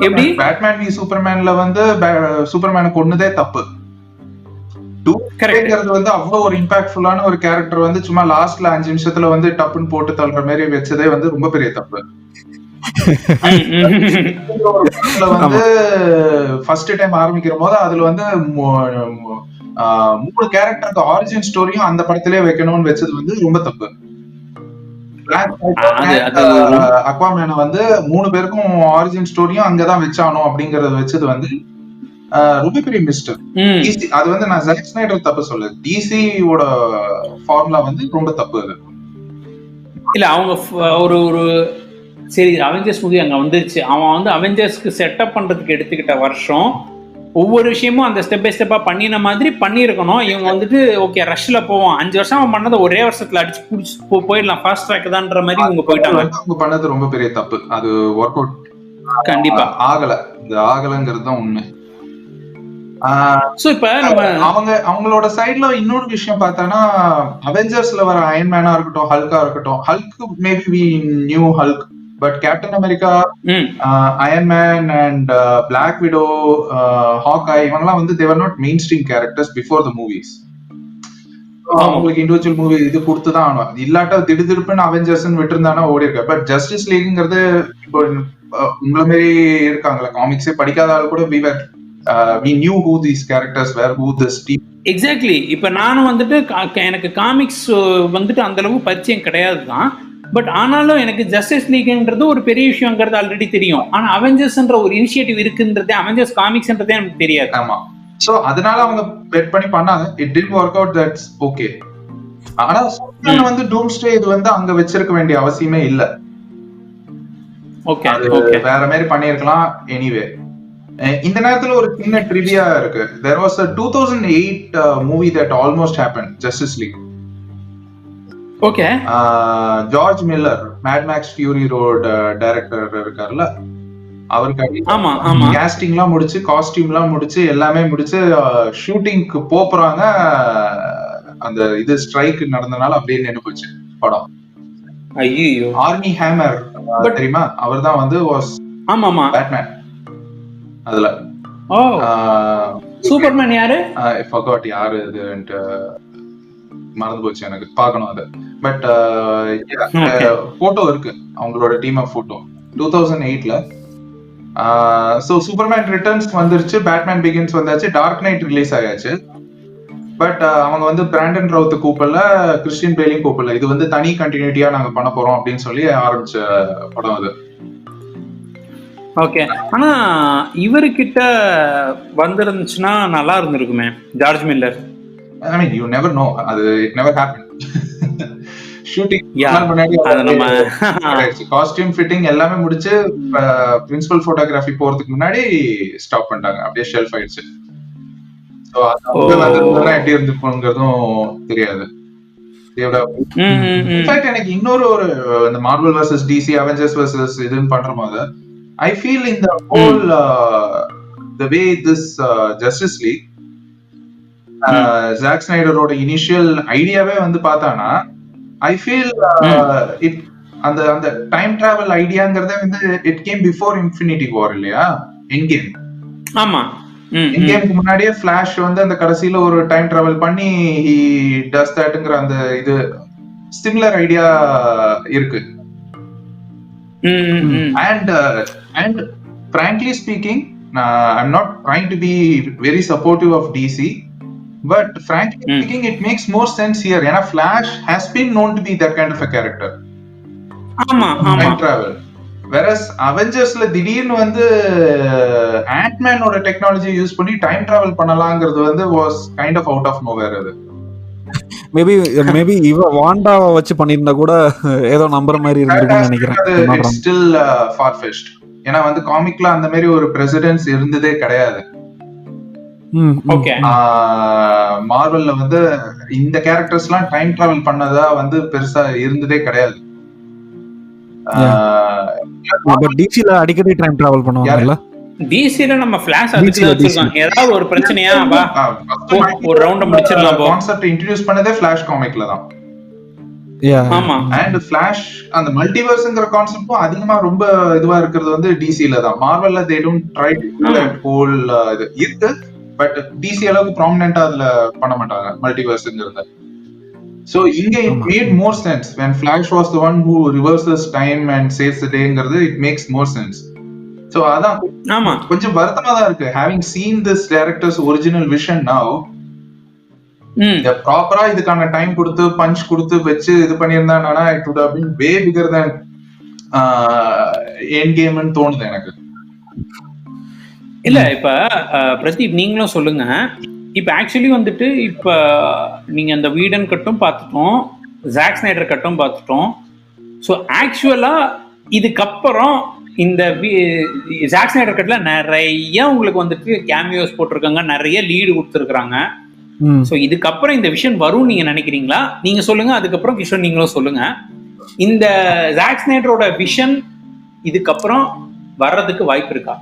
எப்படி பேட்மேன் வி சூப்பர்மேன்ல வந்து சூப்பர்மேனை கொன்னதே தப்பு. வந்து அவ்வளவு ஒரு இம்பாக்ட்ஃபுல்லான ஒரு கேரக்டர் வந்து சும்மா லாஸ்ட்ல 5 நிமிஷத்துல வந்து டப்புன்னு போட்டு தள்ளுற மாதிரி வச்சதே வந்து ரொம்ப பெரிய தப்பு. வந்து ஃபர்ஸ்ட் டைம் ஆரம்பிக்கிற போது அதுல வந்து 3 கேரக்டருக்கு ஆரிஜின் ஸ்டோரியும் அந்த படத்திலே வைக்கணும்னு வச்சது வந்து ரொம்ப தப்பு. அக்வாமேனை வந்து 3 பேருக்கும் ஆரிஜின் ஸ்டோரியும் அங்கதான் வச்சானோ அப்படிங்கறத வச்சது வந்து ரொம்ப பெரிய மிஸ்டேக். அது வந்து நான் ஜாக் ஸ்னைடர் தப்பு சொல்ல, டிசியோட ஃபார்முலா வந்து ரொம்ப தப்பு. அது இல்ல அவங்க ஒரு ஒரு சரி அவெஞ்சர்ஸ் மூவி அங்க வந்துருச்சு, அவன் வந்து அவெஞ்சர்ஸ்க்கு செட்டப் பண்றதுக்கு எடுத்துக்கிட்ட வருஷம் ஒவ்வொரு விஷயமும் அந்த ஸ்டெப் பை ஸ்டெப்பா பண்ணின மாதிரி பண்ணியிருக்கணும். இவங்க வந்துட்டு ஓகே ரஷ்ல போவோம், 5 வருஷம் அவன் பண்ணதை ஒரே வருஷத்துல அடிச்சு புடிச்சு போயிடலாம், ஃபாஸ்ட் ட்ராக் தான்ற மாதிரி இவங்க போயிட்டாங்க. அவங்க பண்ணது ரொம்ப பெரிய தப்பு. அது ஒர்க் அவுட் கண்டிப்பா ஆகல, இது ஆகலங்கிறது தான் உண்மை. சோ இப்ப அவங்களோட சைட்ல இன்னொரு விஷயம் பார்த்தோம்னா, அவெஞ்சர்ஸ்ல வர அயன்மேனா இருக்கட்டும், ஹல்கா இருக்கட்டும், Hulk maybe we new Hulk, but Captain America, Iron Man and Black Widow, Hawkeye இவங்கலாம் வந்து they were not mainstream characters before the movies. அவங்களுக்கு இண்டிவிஜுவல் மூவி இது கொடுத்துதான் ஆகணும். இல்லாட்டா திடுதிடுப்புன்னு அவெஞ்சர்ஸ் விட்டு இருந்தானா ஓடி இருக்க. பட் ஜஸ்டிஸ் லீக்ங்கிறது இப்போ உங்களை மாரி இருக்காங்களா, காமிக்ஸே படிக்காத ஆள் கூட we knew who these characters were, who this team. Exactly. இப்ப நானும் வந்துட்டு எனக்கு காமிக்ஸ் வந்துட்டு அந்த அளவு பரிச்சயம் கிடையாது தான், பட் ஆனாலும் எனக்கு ஜஸ்டிஸ் லீக்ன்றது ஒரு பெரிய விஷயங்கிறது ஆல்ரெடி தெரியும். ஆனா அவெஞ்சர்ஸ்ன்ற ஒரு இனிஷியேட்டிவ் இருக்குன்றதே, அவெஞ்சர்ஸ் காமிக்ஸ்ன்றதே எனக்கு தெரியாது. ஆமா, சோ அதனால அவங்க பெட் பண்ணி பண்ணாங்க. It did work out, that's okay. ஆனா சூப்பர்மேன் வந்து டூம்ஸ்டே இது வந்து அங்க வச்சிருக்க வேண்டிய அவசியமே இல்ல. ஓகே வேற மாதிரி பண்ணிருக்கலாம். எனிவே இந்த நேரத்துல ஒரு சின்ன ட்ரிவியா இருக்கு. there was a 2008 movie that almost happened, Justice League. Okay, George Miller, Mad Max Fury Road director இருக்காருல்ல, அவருக்கு கேஸ்டிங்லாம் முடிச்சு, காஸ்டியூம்லாம் முடிச்சு, எல்லாமே முடிச்சு ஷூட்டிங்க்கு போறாங்க. அந்த இது ஸ்ட்ரைக் நடந்தனால அப்படியே நின்னு போச்சு படம். ஐயோ, ஆர்மி ஹேமர் தெரியுமா? அவர்தான் வந்து வாஸ் பேட்மேன் அதுல. சூப்பர்மேன் யாரு? ஐ ஃபர்காட் யாரு இதுன்ட்டு மறந்து போச்சு, எனக்கு பார்க்கணும் அது. பட் போட்டோ இருக்கு அவங்களோட டீம் ஆஃப் போட்டோ 2008ல. சோ சூப்பர்மேன் ரிட்டர்ன்ஸ் வந்துருச்சு, பேட்மேன் பிகின்ஸ் வந்தாச்சு, டார்க் நைட் ரிலீஸ் ஆயாச்சு. பட் அவங்க வந்து பிராண்டன் ரவுத் கூப்பிடல, கிறிஸ்டியன் பேலையும் கூப்பிடல. இது வந்து தனி கண்டினியூட்டியா நாங்க பண்ண போறோம் அப்படின்னு சொல்லி ஆரம்பிச்ச படம் அது. ஓகே, ஆனா இவர்கிட்ட வந்திருந்துச்சுன்னா நல்லா இருந்திருக்குமே, George Miller. I mean, you never know. It never happened. Shooting costume fitting எல்லாமே முடிச்சு பிரின்சிபல் போட்டோகிராஃபி போறதுக்கு முன்னாடி ஸ்டாப் பண்ணிட்டாங்க, அப்படியே ஷெல்ஃப் ஆயிடுச்சு. சோ அது எப்படி இருந்துருக்குங்கிறதும் தெரியாது. இன்ஃபேக்ட் எனக்கு இன்னொரு ஒரு இந்த Marvel versus DC, Avengers versus இதுன்னு பண்ற போது ஐ ஃபீல் இந்த whole the way this Justice League Zack ஸ்னைடரோட இனிஷியல் ஐடியாவே வந்து பார்த்தானா, ஐ ஃபீல் இட் அந்த அந்த டைம் டிராவல் ஐடியாங்கிறதே வந்து இட் கேம் பிஃபோர் இன்ஃபினிட்டி வார் இல்லையா, எண்ட் கேம். ஆமா, என் கேமுக்கு முன்னாடியே ஃபிளாஷ் வந்து அந்த கடைசியில ஒரு டைம் டிராவல் பண்ணி he does thatங்கிற அந்த இது சிமிலர் ஐடியா இருக்கு. And frankly speaking, I'm not trying to be very supportive of DC, but frankly speaking it makes more sense here. ஏன்னா Flash has been known to be that kind of a character. Time travel. Whereas Avengersல திடீர்னு வந்து ஆண்ட்மேனோட technology use பண்ணி time travel பண்ணலாங்கிறது வந்து was kind of out of nowhere. அது maybe இவ வாண்டாவை வச்சு பண்ணிருந்தா கூட ஏதோ நம்புற மாதிரி இருந்திருக்கும்னு நினைக்கிறேன். It's still far-fetched. ஏன்னா வந்து காமிக்ல அந்த மாதிரி ஒரு பிரசிடென்ஸ் இருந்ததே கிடையாது. மார்வல்ல வந்து இந்த கேரக்டர்ஸ் எல்லாம் டைம் டிராவல் பண்ணதா வந்து பெருசா இருந்ததே கிடையாது. டிசில அடிக்கடி டைம் டிராவல் பண்ணுவாங்கல்ல. டிசில நம்ம ஃபிளாஷ் அதுக்கு வச்சிருக்கோம். ஏதாவது ஒரு பிரச்சனையா வா ஒரு ரவுண்ட முடிச்சிரலாம். கான்செப்ட் இன்ட்ரோ듀ஸ் பண்ணதே ஃபிளாஷ் காமிக்ல தான். ஆமா. அண்ட் ஃபிளாஷ் அந்த மல்டிவர்ஸ்ங்கற கான்செப்டும் அதிகமா ரொம்ப இதுவா இருக்கிறது வந்து டிசில தான். மார்வல்ல they don't try to do that whole இது இருக்கு. பட் டிசி அளவுக்கு ப்ராமினென்ட்டா அதுல பண்ண மாட்டாங்க மல்டிவர்ஸ்ங்கறத. So இங்க it made more sense when Flash was the one who reverses time and saves the dayங்கிறது it makes more sense. So அதான் கொஞ்சம் வருத்தமா தான் இருக்கு having seen this director's original vision now. ப்ராப்பரா இதுக்கான டைம் கொடுத்து பஞ்ச் கொடுத்து வச்சு இது பண்ணியிருந்தாங்கன்னா it would have been way bigger than end game ன்னு தோணுது எனக்கு. இல்ல இப்ப பிரதீப் நீங்களும் சொல்லுங்க. இப்ப ஆக்சுவலி வந்துட்டு இப்ப நீங்க அந்த வீடன் கட்டும் பார்த்துட்டோம், ஜாக் ஸ்னைடர் கட்டும் பார்த்துட்டோம். ஸோ ஆக்சுவலா இதுக்கப்புறம் இந்த ஜாக் ஸ்னைடர் கட்ல நிறைய உங்களுக்கு வந்துட்டு கேமியோஸ் போட்டிருக்காங்க, நிறைய லீடு கொடுத்துருக்காங்க. ஸோ இதுக்கப்புறம் இந்த விஷயம் வரும் நீங்க நினைக்கிறீங்களா? நீங்க சொல்லுங்க, அதுக்கப்புறம் கிஷோர் நீங்களும் சொல்லுங்க. இந்த ஜாக் ஸ்னைடரோட விஷன் இதுக்கப்புறம் வர்றதுக்கு வாய்ப்பு இருக்கா?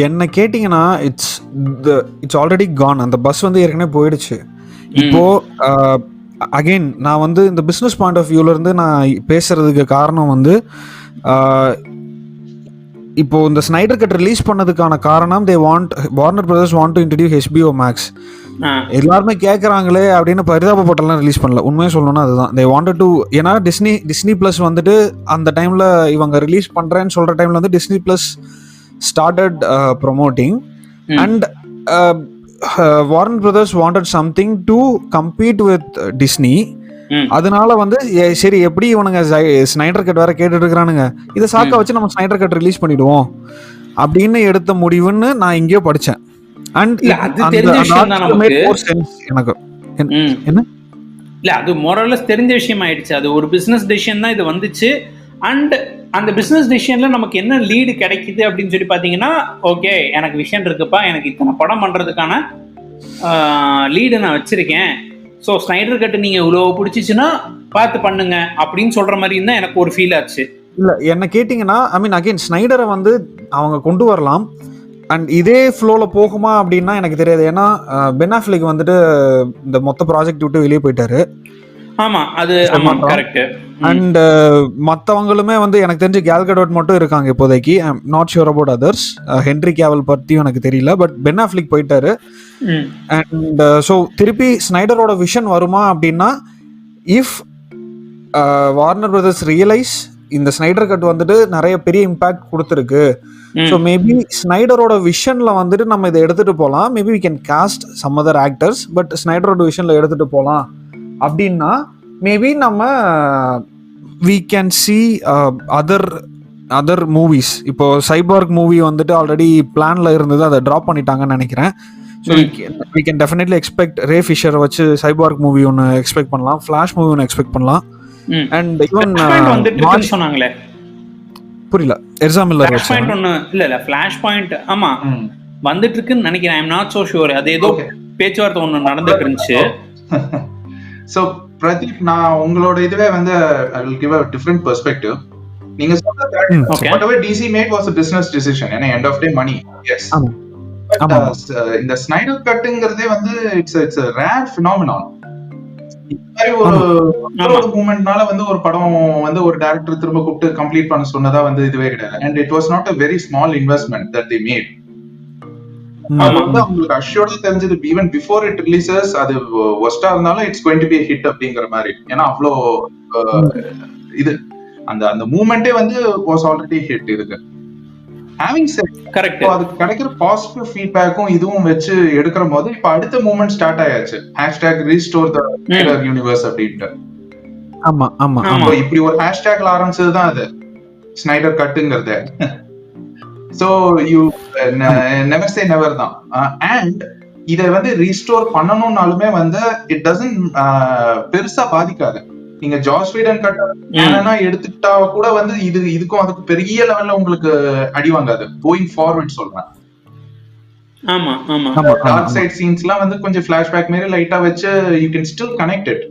என்ன கேட்டிங்கன்னா இட்ஸ் ஆல்ரெடி கான். அந்த பஸ் வந்து ஏற்கனவே போயிடுச்சு. இப்போ அகெயின் நான் வந்து இந்த பிஸ்னஸ் பாயிண்ட் ஆஃப் வியூல இருந்து நான் பேசுறதுக்கு காரணம் வந்து இப்போ இந்த ஸ்னைடர் கட் ரிலீஸ் பண்ணதுக்கான காரணம் Warner brothers want to introduce HBO Max. எல்லாருமே கேட்குறாங்களே அப்படின்னு பரிதாபப்பட்டெல்லாம் ரிலீஸ் பண்ணல. உண்மையாக சொல்லணும்னா அதுதான் தே வாண்டட் டு. ஏன்னா டிஸ்னி ப்ளஸ் வந்துட்டு அந்த டைமில் இவங்க ரிலீஸ் பண்ணுறேன்னு சொல்கிற டைமில் வந்து Disney plus started promoting and Warner Brothers wanted something to compete with Disney. அதனால வந்து சரி எப்படி இவனுங்க ஸ்னைடர் கட் வேற கேட்டுட்டு இருக்கிறானுங்க, இதை சாக்க வச்சு நம்ம ஸ்னைடர் கட் ரிலீஸ் பண்ணிடுவோம் அப்படின்னு எடுத்த முடிவுன்னு நான் எங்கேயோ படிச்சேன். அண்ட் எனக்கு என்ன இல்ல அது மோரலஸ் தெரிஞ்ச விஷயம் ஆயிடுச்சு. அது ஒரு பிசினஸ் டெசிஷன் தான் இது வந்துச்சு. அண்ட் அந்த பிசினஸ் டிசிஷன்ல நமக்கு என்ன லீடு கிடைக்குது அப்படின்னு சொல்லி பாத்தீங்கன்னா, ஓகே எனக்கு விஷயம் இருக்குப்பா, எனக்கு இத்தனை படம் பண்றதுக்கான லீடு நான் வச்சிருக்கேன். ஸோ ஸ்னைடர் கட்டு நீங்க இவ்வளவு பிடிச்சிச்சுன்னா பார்த்து பண்ணுங்க அப்படின்னு சொல்ற மாதிரி தான் எனக்கு ஒரு ஃபீல் ஆச்சு. இல்ல என்ன கேட்டீங்கன்னா, ஐ மீன் அகைன் ஸ்னைடரை வந்து அவங்க கொண்டு வரலாம் அண்ட் இதே ஃப்ளோல போகுமா அப்படின்னா எனக்கு தெரியாது. ஏன்னா பென் அஃப்லெக் வந்துட்டு இந்த மொத்த ப்ராஜெக்ட் விட்டு வெளியே போயிட்டாரு. ஆமா அது ஆமா கரெக்ட். அண்ட் மற்றவங்களுமே வந்து எனக்கு தெரிஞ்சு கேல் கடோட் மட்டும் இருக்காங்க இப்போதைக்கு. I am not sure about others. Henry Cavill பற்றியும் எனக்கு தெரியல. பட் பென் அஃப்லெக் போயிட்டாரு. அண்ட் ஸோ திருப்பி ஸ்னைடரோட விஷன் வருமா அப்படின்னா, இஃப் வார்னர் பிரதர்ஸ் ரியலைஸ் இந்த ஸ்னைடர் கட் வந்துட்டு நிறைய பெரிய இம்பாக்ட் கொடுத்துருக்கு, ஸோ மேபி ஸ்னைடரோட விஷன்ல வந்துட்டு நம்ம இதை எடுத்துட்டு போகலாம். Maybe we can cast some other actors, but ஸ்னைடரோட விஷன்ல எடுத்துட்டு போகலாம் அப்படின்னா மேபி நம்ம we can see other movies. இப்போ சைபார்க் மூவி வந்துட்டு ஆல்ரெடி பிளான்ல இருந்தது, அதை ட்ராப் பண்ணிட்டாங்கன்னு நினைக்கிறேன். So we can definitely expect Ray Fisher வச்சு சைபார்க் மூவி ஒன்று எக்ஸ்பெக்ட் பண்ணலாம், ஃபிளாஷ் மூவி ஒன்று எக்ஸ்பெக்ட் பண்ணலாம். அண்ட் ஈவன் சொன்னாங்களே புரியல, எர்சா மில்லர் இல்ல ஃபிளாஷ் பாயிண்ட் ஆமா வந்துட்டு இருக்குன்னு நினைக்கிறேன். I am not so sure. அது ஏதோ பேச்சுவார்த்தை ஒன்று நடந்துட்டு இருந்துச்சு. So Pratip, நான் உங்களோட இதுவே வந்து I will give a different perspective. நீங்க சொன்னது whatever DC made was a business decision. ஏன்னா end of day money. Yes. இந்த ஸ்னைடர் கட்டுங்கிறதே வந்து it's a rare phenomenon. ஒரு மூமெண்ட்னால வந்து ஒரு படம் வந்து ஒரு டைரக்டர் திரும்ப கூப்பிட்டு கம்ப்ளீட் பண்ண சொன்னதா வந்து இதுவே கிடையாது. And it was not a very small investment that they made. அது வந்து அவங்களுக்கு அஷ்யூர்டா தெரிஞ்சது ஈவன் பிஃபோர் இட் ரிலீசஸ் அது ஒஸ்டா இருந்தாலும் it's going to be hit அப்படிங்கிற மாதிரி. ஏன்னா அவ்வளோ இது அந்த அந்த மூமெண்டே வந்து வாஸ் ஆல்ரெடி ஹிட். இதுக்கு ஹேவிங் செட் கரெக்ட், அதுக்கு கிடைக்கிற பாசிட்டிவ் ஃபீட்பேக்கும் இதுவும் வச்சு எடுக்கிற போது இப்ப அடுத்த மூமெண்ட் ஸ்டார்ட் ஆயாச்சு, #ரீஸ்டோர் தி ஸ்னைடர் யூனிவர்ஸ் அப்படின்ட்டு. ஆமா ஆமா அப்போ இப்படி ஒரு ஹேஷ்டேக்ல ஆரம்பிச்சதுதான் அது ஸ்னைடர் கட்டுங்கிறது. So you never say never தான். அண்ட் இதை வந்து ரீஸ்டோர் பண்ணணும்னாலுமே வந்து இட் டசன்ட் பெருசா பாதிக்காது. நீங்க ஜாஸ் வீடன் கட்ட எடுத்துக்கிட்டா கூட வந்து இதுக்கும் அதுக்கு பெரிய லெவல்ல உங்களுக்கு அடி வாங்காது. கோயிங் ஃபார்வர்ட் சொல்றேன். ஆமா ஆமா டார்க் சைட் சீன்ஸ்லாம் வந்து கொஞ்சம் ஃபிளாஷ்பேக் மாதிரி லைட்டா வச்சு you can still connect it.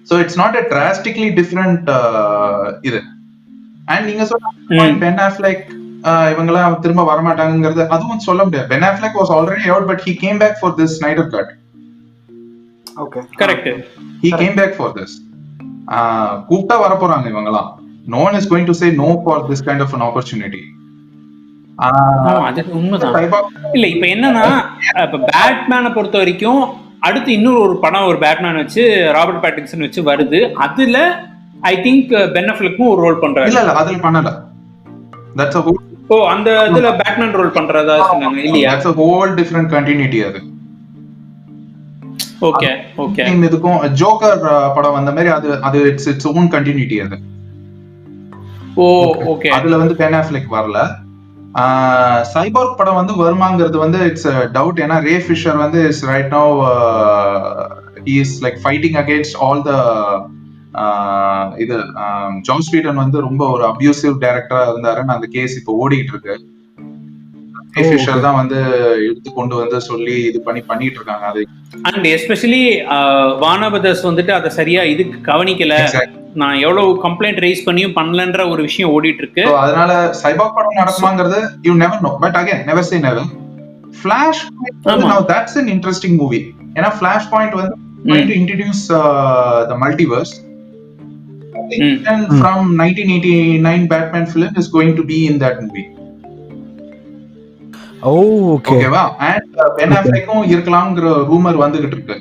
So it's not a drastically different இது. அண்ட் நீங்க சொன்ன பென் அஃப்லெக் இவங்கெல்லாம் திரும்ப வரமாட்டாங்கிறது அதுவும் சொல்ல முடியாது. Pen Affleck was already out but he came back for this Snyder cut. Okay correct, he came back for this. கூப்பிட்டா வர போறாங்க இவங்கலாம். no one is going to say no for this kind of an opportunity. அது உண்மைதான். இல்ல இப்ப என்னன்னா இப்ப பேட்மேனை பொறுத்த வரைக்கும் அடுத்து இன்னொரு ஒரு படம் ஒரு பேட்மேன் வச்சு ராபர்ட் பேட்டின்சன் வச்சு வருது. அதுல ஐ திங்க் பென் அஃப்லெக்கும் ஒரு ரோல் பண்றாரு. இல்ல இல்ல அதுல பண்ணல. தட்ஸ் a whole அந்த இதுல பேட்மேன் ரோல் பண்றதா சொன்னாங்க இல்லையா? that's a whole different continuity அது. Okay okay. இதுக்கும் ஜோக்கர் படம் வந்த மாதிரி அது இட்ஸ் own continuity அது. ஓகே. அதுல வந்து பென் அஃப்லெக் வரல. சைபார்க் படம் வந்து வருமாங்கிறது வந்து இட்ஸ் டவுட். ஏன்னா ரே ஃபிஷர் வந்து is right now he is like fighting against all the இது ஜாஸ் வீடன் வந்து ரொம்ப ஒரு அபியூசிவ் டைரக்டரா இருந்தாருன்னு அந்த கேஸ் இப்போ ஓடிட்டு இருக்கு. ரே ஃபிஷர் தான் வந்து எடுத்து கொண்டு வந்து சொல்லி இது பண்ணிட்டு இருக்காங்க. அது அண்ட் எஸ்பெஷலி வானபதர்ஸ் வந்துட்டு அதை சரியா இதுக்கு கவனிக்கல. நான் எவ்வளவு கம்ப்ளைண்ட் ரைஸ் பண்ணியும் பண்ணலன்ற ஒரு விஷயம் ஓடிட்டு இருக்கு. அதனால சைபார்க் படம் நடக்குமாங்கிறது you never know. But again never say never. Flashpoint that's an interesting movie. ஏன்னா ஃபிளாஷ் பாயிண்ட் வந்து going to introduce the multiverse. And from 1989 Batman film is going to be in that movie. Okay ஓகேவா? And pen அஃப்லெக்கும் இருக்கலாம்ங்கற rumour வந்துகிட்டு இருக்கு.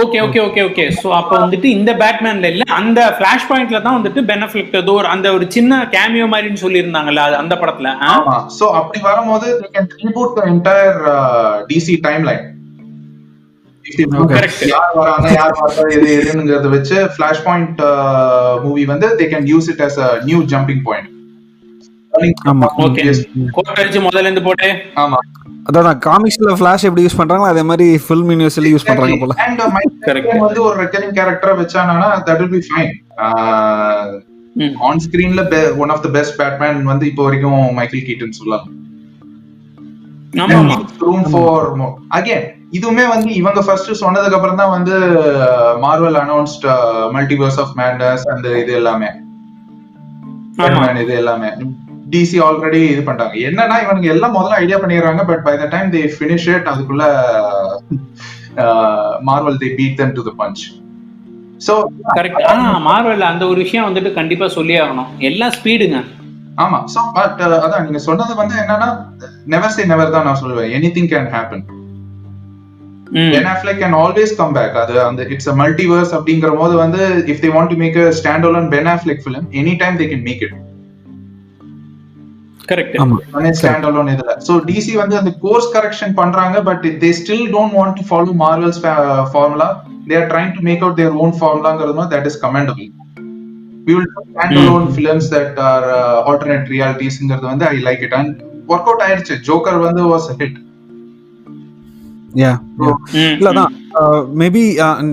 Okay okay okay okay. So அப்ப வந்துட்டு இந்த பேட்மேன்ல இல்ல அந்த ஃபிளாஷ் பாயிண்ட்ல தான் வந்துட்டு பென் அஃப்லெக் ஏதோ அந்த ஒரு சின்ன கேமியோ மாதிரின்னு சொல்லி இருந்தாங்கல்ல அந்த படத்துல. ஆமா. சோ அப்படி வரும்போது they can reboot the entire DC timeline. யார் வராங்க யார் வராங்க எதுங்கிறத வச்சு ஃபிளாஷ் பாயிண்ட் மூவி வந்து they can use it as a new jumping point. ஆமா ஓகே. கோட் அடிச்சு முதல்ல இருந்து போடு. ஆமா. அதான் காமிக்ஸ்ல ஃபிளாஷ் எப்படி யூஸ் பண்றாங்களோ அதே மாதிரி ஃபில்ம் யூனிவர்ஸ்ல யூஸ் பண்றாங்க போல. அண்ட் மைக்கேல் வந்து ஒரு ரெக்கரிங் கேரக்டரா வெச்சானா that will be fine. On ஸ்கிரீன்ல one of the best Batman வந்து இப்போ வரைக்கும் மைக்கேல் கீட்டன் சொல்லலாம். ஆமா. room for more. Again இதுமே வந்து இவங்க ஃபர்ஸ்ட் சொன்னதுக்கு அப்புறம் தான் வந்து Marvel announced Multiverse of Madness அந்த இது எல்லாமே. இது எல்லாமே டிசி ஆல்ரெடி இது பண்ணிட்டாங்க. என்னன்னா இவனுக்கு எல்லாம் முதல்ல ஐடியா பண்ணிடுறாங்க. But by the time they finish it அதுக்குள்ள Marvel they beat them to the punch. So correct. Marvel அந்த ஒரு விஷயம் வந்துட்டு கண்டிப்பா சொல்லி ஆகணும். எல்லாம் ஸ்பீடுங்க. ஆமா. சோ பட் அதான் நீங்க சொன்னது வந்து என்னன்னா never say never தான் நான் சொல்லுவேன். anything can happen. Ben Affleck can always come back. அது அந்த it's a multiverse அப்படிங்கறபோது வந்து if they want to make a standalone Ben Affleck film anytime they can make it. Correct. ஆமா standalone இதுல. So DC வந்து அந்த course correction பண்றாங்க but they still don't want to follow Marvel's formula. They are trying to make out their own formula. That is commendable. We will do standalone films that are alternate realities. வந்து I like it and work out ஆயிடுச்சு. Joker வந்து was a hit. இல்லதான் maybe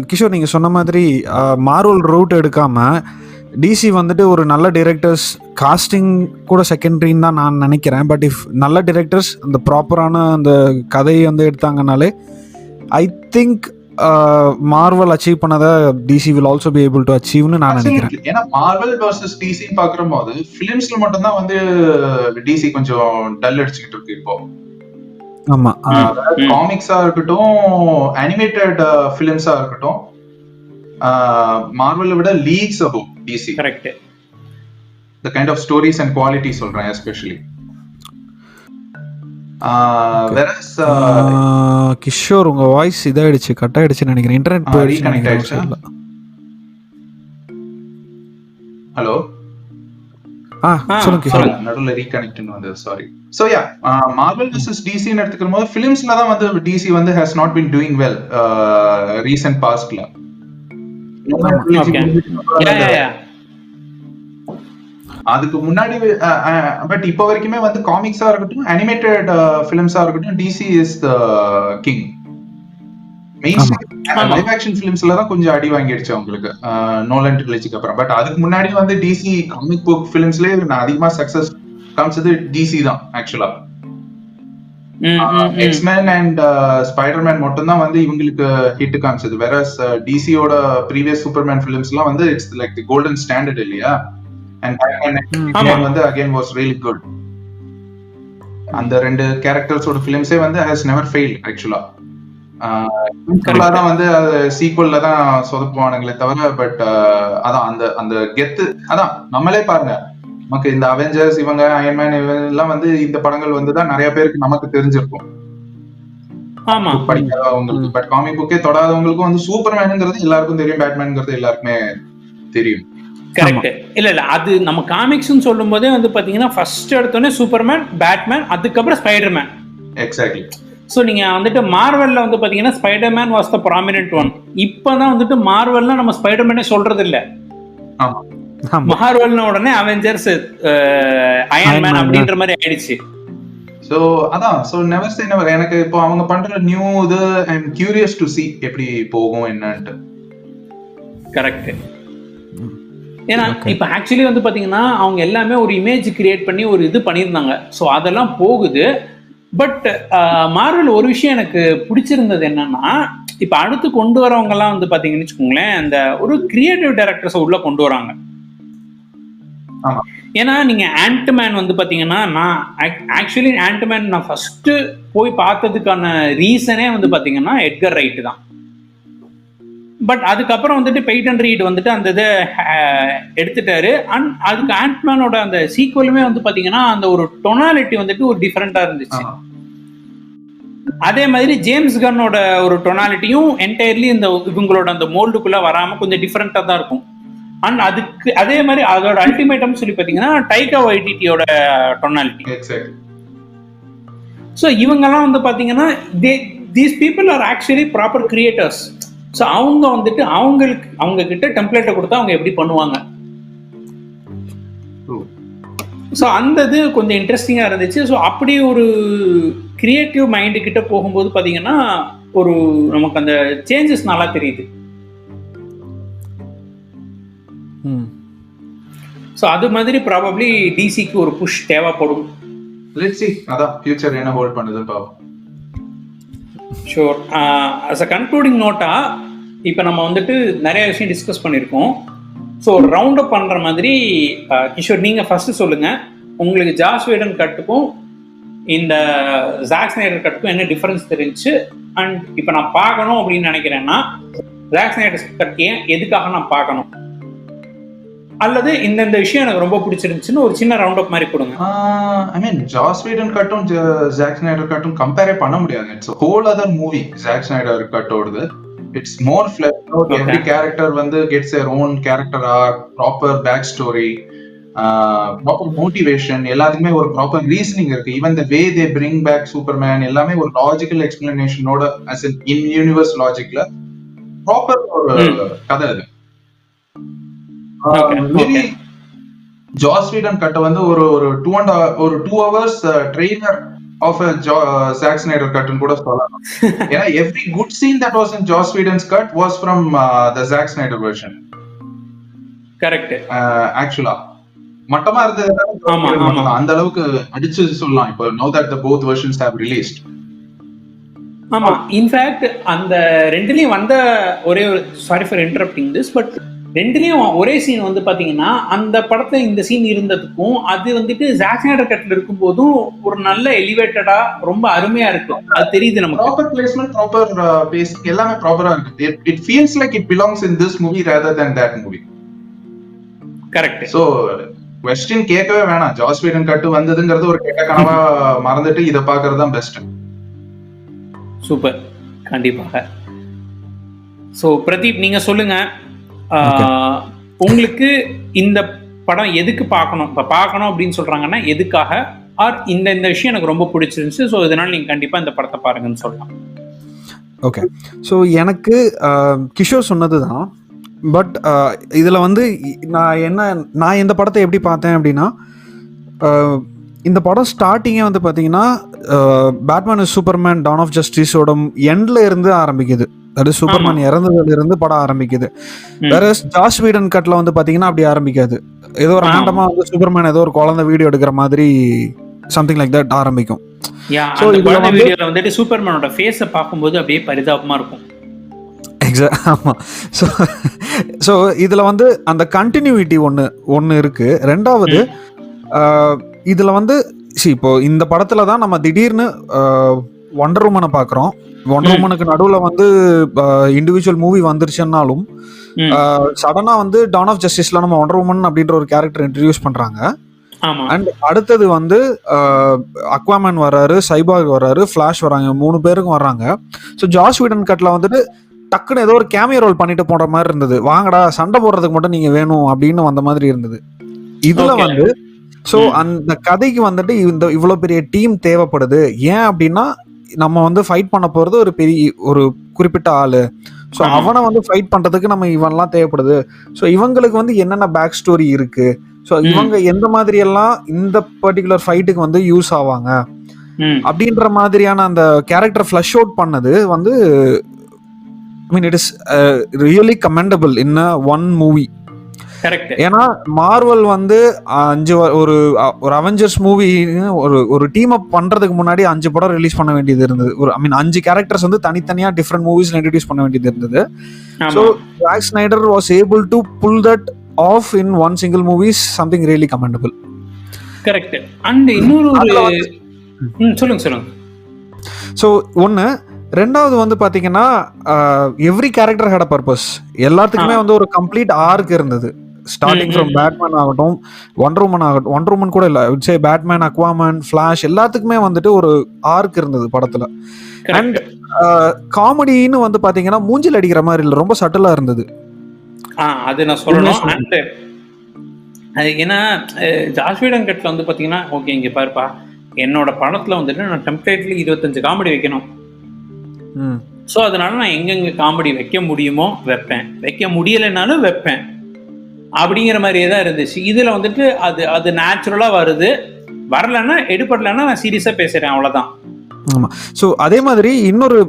Kishore நீங்க சொன்ன மாதிரி Marvel root எடுக்காம DC வந்துட்டு ஒரு நல்ல டைரக்டர்ஸ் காஸ்டிங் கூட செகண்டரின்னு தான் நான் நினைக்கிறேன். பட் இஃப் நல்ல டைரக்டர்ஸ் அந்த ப்ராப்பரான அந்த கதையை வந்து எடுத்தாங்கனாலே ஐ திங்க் மார்வல் அச்சீவ் பண்ணதை DC will also be able to அச்சீவ்னு நான் நினைக்கிறேன். ஏன்னா மார்வல் வர்சஸ் டிசி பாக்குறபோது பிலிம்ஸ்ல மட்டும் தான் வந்து டிசி கொஞ்சம் டல் அடிச்சுக்கிட்டு இருக்கு இப்போ. ஆமா. காமிக்ஸா இருக்கட்டும் அனிமேட்டட் ஃபிலிம்ஸா இருக்கட்டும் மார்வலை விட லீக்ஸ் அபவ் டிசி. வெரஸ் கிஷோர் உங்க வாய்ஸ் இதாயிடுச்சு, கட் ஆயிடுச்சுன்னு நினைக்கிறேன். இன்டர்நெட் போயிடுச்சு ரீகனெக்ட் நினைக்கிறேன். ஆயிடுச்சா? ஹலோ சொல்லுங்க கிஷோர். நடுவுல ரீகனெக்ட்னு வந்தது, sorry. So yeah, Marvel versus DC ன்னு எடுத்துக்கும் போது ஃபிலிம்ஸ்ல தான் வந்து டிசி வந்து has not been doing well recent பாஸ்ட்ல. அதுக்கு முன்னாடி பட் இப்போ வரைக்குமே வந்து காமிக்ஸா இருக்கட்டும், அனிமேட்டட் ஃபிலிம்ஸா இருக்கட்டும், DC is the king. Live action ஃபிலிம்ஸ்ல தான் கொஞ்சம் அடி வாங்கிடுச்சு அவங்களுக்கு நோலன் ட்ரிலஜிக்கு அப்புறம். பட் அதுக்கு முன்னாடி வந்து டிசி காமிக் புக் ஃபிலிம்ஸ்லயே அதிகமா சக்சஸ் காமிச்சது டிசி தான் ஆக்சுவலா. எக்ஸ்மேன் அண்ட் ஸ்பைடர்மேன் மட்டும் தான் வந்து இவங்களுக்கு ஹிட் காமிச்சது. வேற டிசியோட ப்ரீவியஸ் சூப்பர்மேன் ஃபிலிம்ஸ் எல்லாம் வந்து it's like the golden standard இல்லையா? அண்ட் பேட்மேன் வந்து அகைன் வாஸ் ரியலி குட். அந்த ரெண்டு கேரக்டர்ஸோட ஃபிலிம்ஸே வந்து ஹஸ் நெவர் ஃபெயில்ட் ஆக்சுவலா. தான் வந்து சீக்வல்ல தான் சொதப்புவானுங்களே தவிர. பட் அதான் அந்த அந்த கெத்து அதான் நம்மளே பாருங்க, நமக்கு இந்த அவெஞ்சர்ஸ் இவங்க அயன்மேன் எல்லாம் வந்து இந்த படங்கள் வந்துதான் நிறைய பேருக்கு நமக்கு தெரிஞ்சிருக்கும் படிக்காதவங்களுக்கு. பட் காமிக் புக்கே தொடாதவங்களுக்கும் வந்து சூப்பர்மேனுங்கிறது எல்லாருக்கும் தெரியும், பேட்மேனுங்கிறது எல்லாருக்குமே தெரியும். கரெக்ட். இல்ல அது நம்ம காமிக்ஸ்னு சொல்லும் போதே வந்து பாத்தீங்கன்னா ஃபர்ஸ்ட் எடுத்தோடனே சூப்பர்மேன், பேட்மேன், அதுக்கப்புறம் ஸ்பைடர்மேன். எக்ஸாக்ட்லி. ஸோ நீங்க வந்துட்டு மார்வெல்ல வந்து பாத்தீங்கன்னா Spiderman was the prominent one. இப்பதான் வந்துட்டு மார்வெல்ல நம்ம ஸ்பைடர்மேனே சொல்றது இல்ல. மார்வெல்ன உடனே அவெஞ்சர்ஸ், அயன்மேன் அப்படின்ற மாதிரி ஆயிடுச்சு. சோ அதான், சோ நெவர் சே நெவர். எனக்கு இப்போ அவங்க பண்ற நியூ இது ஐ அம் கியூரியஸ் டு see எப்படி போகும் என்னன்னு. கரெக்ட். ஏன்னா இப்ப ஆக்சுவலி வந்து பாத்தீங்கன்னா அவங்க எல்லாமே ஒரு இமேஜ் கிரியேட் பண்ணி ஒரு இது பண்ணியிருந்தாங்க. ஸோ அதெல்லாம் போகுது. பட் மார்வெல் ஒரு விஷயம் எனக்கு பிடிச்சிருந்தது என்னன்னா, இப்ப அடுத்து கொண்டு வரவங்க எல்லாம் வந்து பாத்தீங்கன்னு வச்சுக்கோங்களேன், அந்த ஒரு கிரியேட்டிவ் டைரக்டர்ஸ் உள்ள கொண்டு வராங்க. ஏன்னா நீங்க ஆண்ட்மேன் வந்து பாத்தீங்கன்னா, நான் ஆக்சுவலி ஆண்ட்மேன் நான் ஃபர்ஸ்ட் போய் பார்த்ததுக்கான ரீசனே வந்து பாத்தீங்கன்னா எட்கர் ரைட் தான். பட் அதுக்கப்புறம் வந்துட்டு பெய்டன் ரீட் வந்துட்டு அந்த இதை எடுத்துட்டாரு. அண்ட் அதுக்கு ஆண்ட்மேனோட அந்த சீக்வலுமே வந்து பாத்தீங்கன்னா அந்த ஒரு டொனாலிட்டி வந்துட்டு ஒரு டிஃப்ரெண்டா இருந்துச்சு. அதே மாதிரி ஜேம்ஸ் கன்னோட ஒரு டொனாலிட்டியும் என்டையர்லி இந்த இவங்களோட அந்த மோல்டுக்குள்ள வராம கொஞ்சம் டிஃப்ரெண்டா தான் இருக்கும். அண்ட் அதுக்கு அதே மாதிரி அதோட அல்டிமேட்டம் சொல்லி பாத்தீங்கன்னா டைகா வைட்டியோட டொனாலிட்டி. ஸோ இவங்கெல்லாம் வந்து பாத்தீங்கன்னா these people are actually proper creators. So அவங்க வந்துட்டு அவங்க கிட்ட டெம்ப்ளேட்டை கொடுத்தா அவங்க எப்படி பண்ணுவாங்க. ஸோ அந்த இது கொஞ்சம் இன்ட்ரெஸ்டிங்காக இருந்துச்சு. ஸோ அப்படி ஒரு கிரியேட்டிவ் மைண்டு கிட்ட போகும்போது பார்த்தீங்கன்னா ஒரு நமக்கு அந்த சேஞ்சஸ் நல்லா தெரியுது. ஸோ அது மாதிரி ப்ராபப்ளி டிசிக்கு ஒரு புஷ் தேவைப்படும். லெட்ஸ் see அதான் ஃபியூச்சர் என்ன ஹோல்ட் பண்ணுதுன்னு பாப்போம். ஷோர். அஸ் அ கன்க்ளூடிங் நோட்டா இப்போ நம்ம வந்துட்டு நிறைய விஷயம் டிஸ்கஸ் பண்ணியிருக்கோம். ஸோ ரவுண்ட் அப் பண்ணுற மாதிரி கிஷோர் நீங்கள் ஃபர்ஸ்ட் சொல்லுங்க, உங்களுக்கு ஜாஸ் வீடன் கட்டுக்கும் இந்த ஜாக் ஸ்னைடர் கட்டுக்கும் என்ன டிஃபரன்ஸ் தெரிஞ்சு. அண்ட் இப்போ நான் பார்க்கணும் அப்படின்னு நினைக்கிறேன்னா ஜாக் ஸ்னைடர் கட் எதுக்காக நான் பார்க்கணும், அல்லது இந்த விஷயம் எனக்கு ரொம்ப பிடிச்சிருந்துச்சுன்னு ஒரு சின்ன ரவுண்ட் அப் மாதிரி கொடுங்க. ஐ மீன் ஜாஸ் வீடன் கட்டும் ஜாக் ஸ்னைடர் கட்டும் கம்பேரே பண்ண முடியாது. It's whole other movie. Zack Snyder கட்டோடது it's more fleshed out. Okay. Every character வந்து gets their own character arc, proper back story, proper motivation, எல்லாத்துக்குமே ஒரு proper reasoning இருக்கு. Even the way they bring back Superman எல்லாமே ஒரு logical explanation ஓட as in universe logicல proper கதை இது. maybe ஜாஸ் வீடன் கட்ட வந்து ஒரு 2 hours trailer of a Zack Snyder cut and kuda solla. Yeah, every good scene that was in Joss Whedon's cut was from the Zack Snyder version. Correct. Actually மட்டமா இருந்தது அந்த அளவுக்கு அடிச்சு சொல்லலாம் இப்போ now that the both versions have released. ஆமா, in fact அந்த ரெண்டுலயும் வந்த ஒரே sorry for interrupting this, but ரெண்டுலயும் ஒரே சீன் வந்து பாத்தீங்கன்னா அந்த படத்துல இந்த சீன் இருந்ததுக்கும் அது வந்துட்டு ஜாக் ஸ்னைடர் கட்ல இருக்கும் போதும் ஒரு நல்ல எலிவேட்டடா ரொம்ப அருமையா இருக்கு. அது தெரியுது நமக்கு. ப்ராப்பர் பிளேஸ்மென்ட், ப்ராப்பர் பேசிங் எல்லாமே ப்ராப்பரா இருக்கு. It feels like it belongs in this movie rather than that movie. Correct. So question கேட்கவே வேணாம். ஜாஸ் வீடன் கட் வந்ததுங்கிறது ஒரு கெட்ட கனவா மறந்துட்டு இதை பாக்குறது தான் பெஸ்ட். சூப்பர், கண்டிப்பாக. ஸோ பிரதீப், நீங்க சொல்லுங்க, உங்களுக்கு இந்த படம் எதுக்கு பார்க்கணும், இப்போ பார்க்கணும் அப்படின்னு சொல்றாங்கன்னா எதுக்காக, ஆர் இந்த விஷயம் எனக்கு ரொம்ப பிடிச்சிருந்துச்சு, ஸோ இதனால நீங்க கண்டிப்பா இந்த படத்தை பாருங்கன்னு சொல்லலாம். ஓகே, ஸோ எனக்கு கிஷோர் சொன்னது தான். பட் இதில் வந்து நான் இந்த படத்தை எப்படி பார்த்தேன் அப்படின்னா, இந்த படம் ஸ்டார்டிங்கே வந்து பார்த்தீங்கன்னா பேட்மேன் சூப்பர்மேன் டான் ஆஃப் ஜஸ்டிஸோட எண்ட்ல இருந்து ஆரம்பிக்குது. அது சூப்பர்மேன் இறந்ததுல இருந்து படம் ஆரம்பிக்குது. வேற ஜாஸ் வீடன் கட்ல வந்து பாத்தீங்கன்னா அப்படி ஆரம்பிக்காது. ஏதோ ஒரு ரேண்டமா வந்து சூப்பர்மேன் ஏதோ ஒரு குழந்தை வீடியோ எடுக்கிற மாதிரி சம்திங் லைக் தட் ஆரம்பிக்கும். சோ இதுல வீடியோல வந்துட்டு சூப்பர்மேனோட ஃபேஸை பாக்கும்போது அப்படியே பரிதாபமா இருக்கும். ஆமா. ஸோ இதுல வந்து அந்த கண்டினியூட்டி ஒன்னு இருக்கு. ரெண்டாவது இதுல வந்து இப்போ இந்த படத்துல தான் நம்ம திடீர்னு வண்டர் உமனை பாக்குறோம். வண்டர் உமனுக்கு நடுவுல வந்து இண்டிவிஜுவல் மூவி வந்துருச்சுன்னாலும் சடனா வந்து டான் ஆஃப் ஜஸ்டிஸ்ல நம்ம வண்டர் உமன் அப்படின்ற ஒரு கேரக்டர் இன்ட்ரடியூஸ் பண்றாங்க. அண்ட் அடுத்தது வந்து அக்வாமேன் வர்றாரு, சைபார்க் வர்றாரு, ஃபிளாஷ் வராங்க, 3 பேருக்கும் வர்றாங்க. ஸோ ஜாஸ் வீடன் கட்ல வந்துட்டு டக்குன்னு ஏதோ ஒரு கேமியோ ரோல் பண்ணிட்டு போற மாதிரி இருந்தது. வாங்கடா சண்டை போடுறதுக்கு மட்டும் நீங்க வேணும் அப்படின்னு வந்த மாதிரி இருந்தது. இதுல வந்து ஸோ அந்த கதைக்கு வந்துட்டு இவ்வளவு பெரிய டீம் தேவைப்படுது. ஏன் அப்படின்னா நம்ம வந்து ஃபைட் பண்ண போறது ஒரு குறிப்பிட்ட ஆளு. ஸோ அவனை வந்து ஃபைட் பண்றதுக்கு நம்ம இவன்லாம் தேவைப்படுது. ஸோ இவங்களுக்கு வந்து என்னென்ன பேக் ஸ்டோரி இருக்கு, ஸோ இவங்க எந்த மாதிரி எல்லாம் இந்த பர்டிகுலர் ஃபைட்டுக்கு வந்து யூஸ் ஆவாங்க அப்படின்ற மாதிரியான அந்த கேரக்டர் ஃபிளஷ் அவுட் பண்ணது வந்து I mean it is really commendable in one movie. ஏன்னா மார்வல் வந்து ஒரு அவெஞ்சர்ஸ் மூவி ஒரு டீம் அப் பண்றதுக்கு முன்னாடி 5 படம் ரிலீஸ் பண்ண வேண்டியது இருந்தது. 5 கேரக்டர்ஸ் வந்து தனித்தனியா டிஃப்ரெண்ட் மூவிஸ்ல இன்ட்ரோடியூஸ் பண்ண வேண்டியது இருந்தது. So Zack Snyder was able to pull that off in one single movies, something really commendable. Correct. And இன்னொரு சொல்லுங்க. ஸோ ஒன்னு. ரெண்டாவது வந்து பாத்தீங்கன்னா every character had a purpose. எல்லாத்துக்குமே வந்து ஒரு கம்ப்ளீட் ஆர்க் இருந்தது. ஸ்டார்டிங் ஃப்ரம் பேட்மேன் ஆகட்டும், வண்டர் உமன் கூட இல்ல, சே பேட்மேன், அக்வாமேன், ஃபிளாஷ் எல்லாத்துக்குமே வந்துட்டு ஒரு ஆர்க் இருந்தது படத்துல. அண்ட் காமெடின்னு வந்து பாத்தீங்கன்னா மூஞ்சில் அடிக்கிற மாதிரி இல்ல, ரொம்ப சட்டிலா இருந்தது. அது நான் சொல்லணும். அண்ட் அது ஏன்னா ஜாஸ் வீடன் கட்ல வந்து பாத்தீங்கன்னா ஓகே இங்க பாருப்பா, என்னோட படத்துல வந்துட்டு நான் டெம்ப்ளேட்ல 25 காமெடி வைக்கணும். ஸோ அதனால நான் எங்கெங்க காமெடி வைக்க முடியுமோ வைப்பேன், வைக்க முடியலைன்னாலும் வைப்பேன் அப்படிங்கிற மாதிரியே தான் இருந்துச்சு. இதில் வந்துட்டு அது நேச்சுரலாக வருது, வரலன்னா எடுப்படலைன்னா நான் சீரியஸாக பேசுகிறேன், அவ்வளோதான். ஆமாம். ஸோ அதே மாதிரி இன்னொரு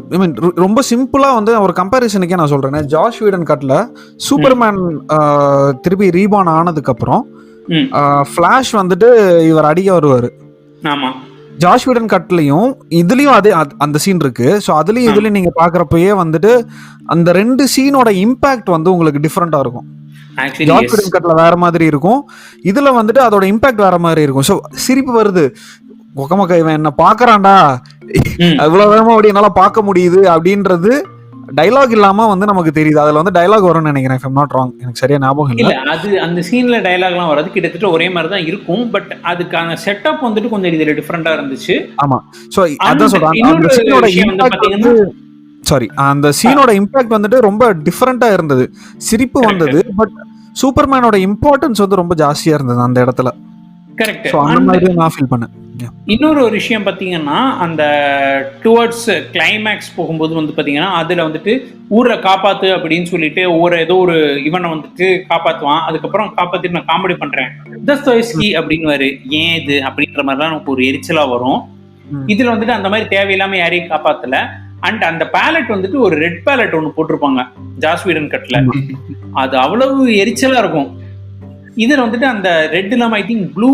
ரொம்ப சிம்பிளாக வந்து ஒரு கம்பேரிசனுக்கே நான் சொல்கிறேன். ஜாஸ் வீடன் கட்டில் சூப்பர்மேன் திருப்பி ரீபான் ஆனதுக்கப்புறம் ஃப்ளாஷ் வந்துட்டு இவர் அடிக்க வருவார். ஆமாம். ஜாஸ் வீடன் கட்லையும் இதுலயும் அதே அந்த சீன் இருக்கு. ஸோ அதுலயும் இதுலயும் நீங்க பாக்குறப்பயே வந்துட்டு அந்த 2 சீனோட இம்பாக்ட் வந்து உங்களுக்கு டிஃப்ரெண்டா இருக்கும். ஜாஸ் வீடன் கட்ல வேற மாதிரி இருக்கும், இதுல வந்துட்டு அதோட இம்பாக்ட் வேற மாதிரி இருக்கும். ஸோ சிரிப்பு வருது, ஒக்கமக்க இவன் என்ன பாக்குறான்டா, அவ்வளவு வேகமா அப்படி என்னால பார்க்க முடியுது அப்படின்றது டைலாக் இல்லாம வந்து நமக்கு தெரியுது. அதுல வந்து டைலாக் வரும்னு நினைக்கிறேன், if I'm not wrong. எனக்கு சரியா ஞாபகம் இல்ல. அது அந்த சீன்ல டைலாக்லாம் வராது, கிட்டத்தட்ட ஒரே மாதிரி தான் இருக்கும். பட் அதுக்கான செட்டப் வந்துட்டு கொஞ்சம் இதுல டிஃபரெண்டா இருந்துச்சு. ஆமா. சோ அதான் சொல்றேன், அந்த சீனோட இம்பாக்ட் வந்து அந்த சீனோட இம்பாக்ட் வந்துட்டு ரொம்ப டிஃபரெண்டா இருந்தது. சிரிப்பு வந்தது, பட் சூப்பர்மேனோட இம்பார்ட்டன்ஸ் வந்து ரொம்ப ஜாஸ்தியா இருந்தது அந்த இடத்துல. கரெக்ட். சோ அந்த மாதிரி நான் ஃபீல் பண்ணேன். இன்னொரு ஒரு விஷயம் பார்த்தீங்கன்னா, அந்த டுவர்ட்ஸ் கிளைமேக்ஸ் போகும்போது வந்து பார்த்தீங்கன்னா அதில் வந்துட்டு ஊரை காப்பாற்று அப்படின்னு சொல்லிட்டு ஏதோ ஒரு இவனை வந்துட்டு காப்பாற்றுவான். அதுக்கப்புறம் காப்பாற்றிட்டு நான் காமெடி பண்ணுறேன் தஸ்தோயஸ்கி அப்படின்னு ஏன் இது அப்படின்ற மாதிரிலாம் நமக்கு ஒரு எரிச்சலாக வரும். இதில் வந்துட்டு அந்த மாதிரி தேவையில்லாமல் யாரையும் காப்பாற்றலை. அண்ட் அந்த பேலட் வந்துட்டு ஒரு ரெட் பேலட் ஒன்று போட்டிருப்பாங்க ஜாஸ் வீடன் கட்ல, அது அவ்வளவு எரிச்சலாக இருக்கும். இதில் வந்துட்டு அந்த ரெட் இல்லாமல் ஐ திங்க் ப்ளூ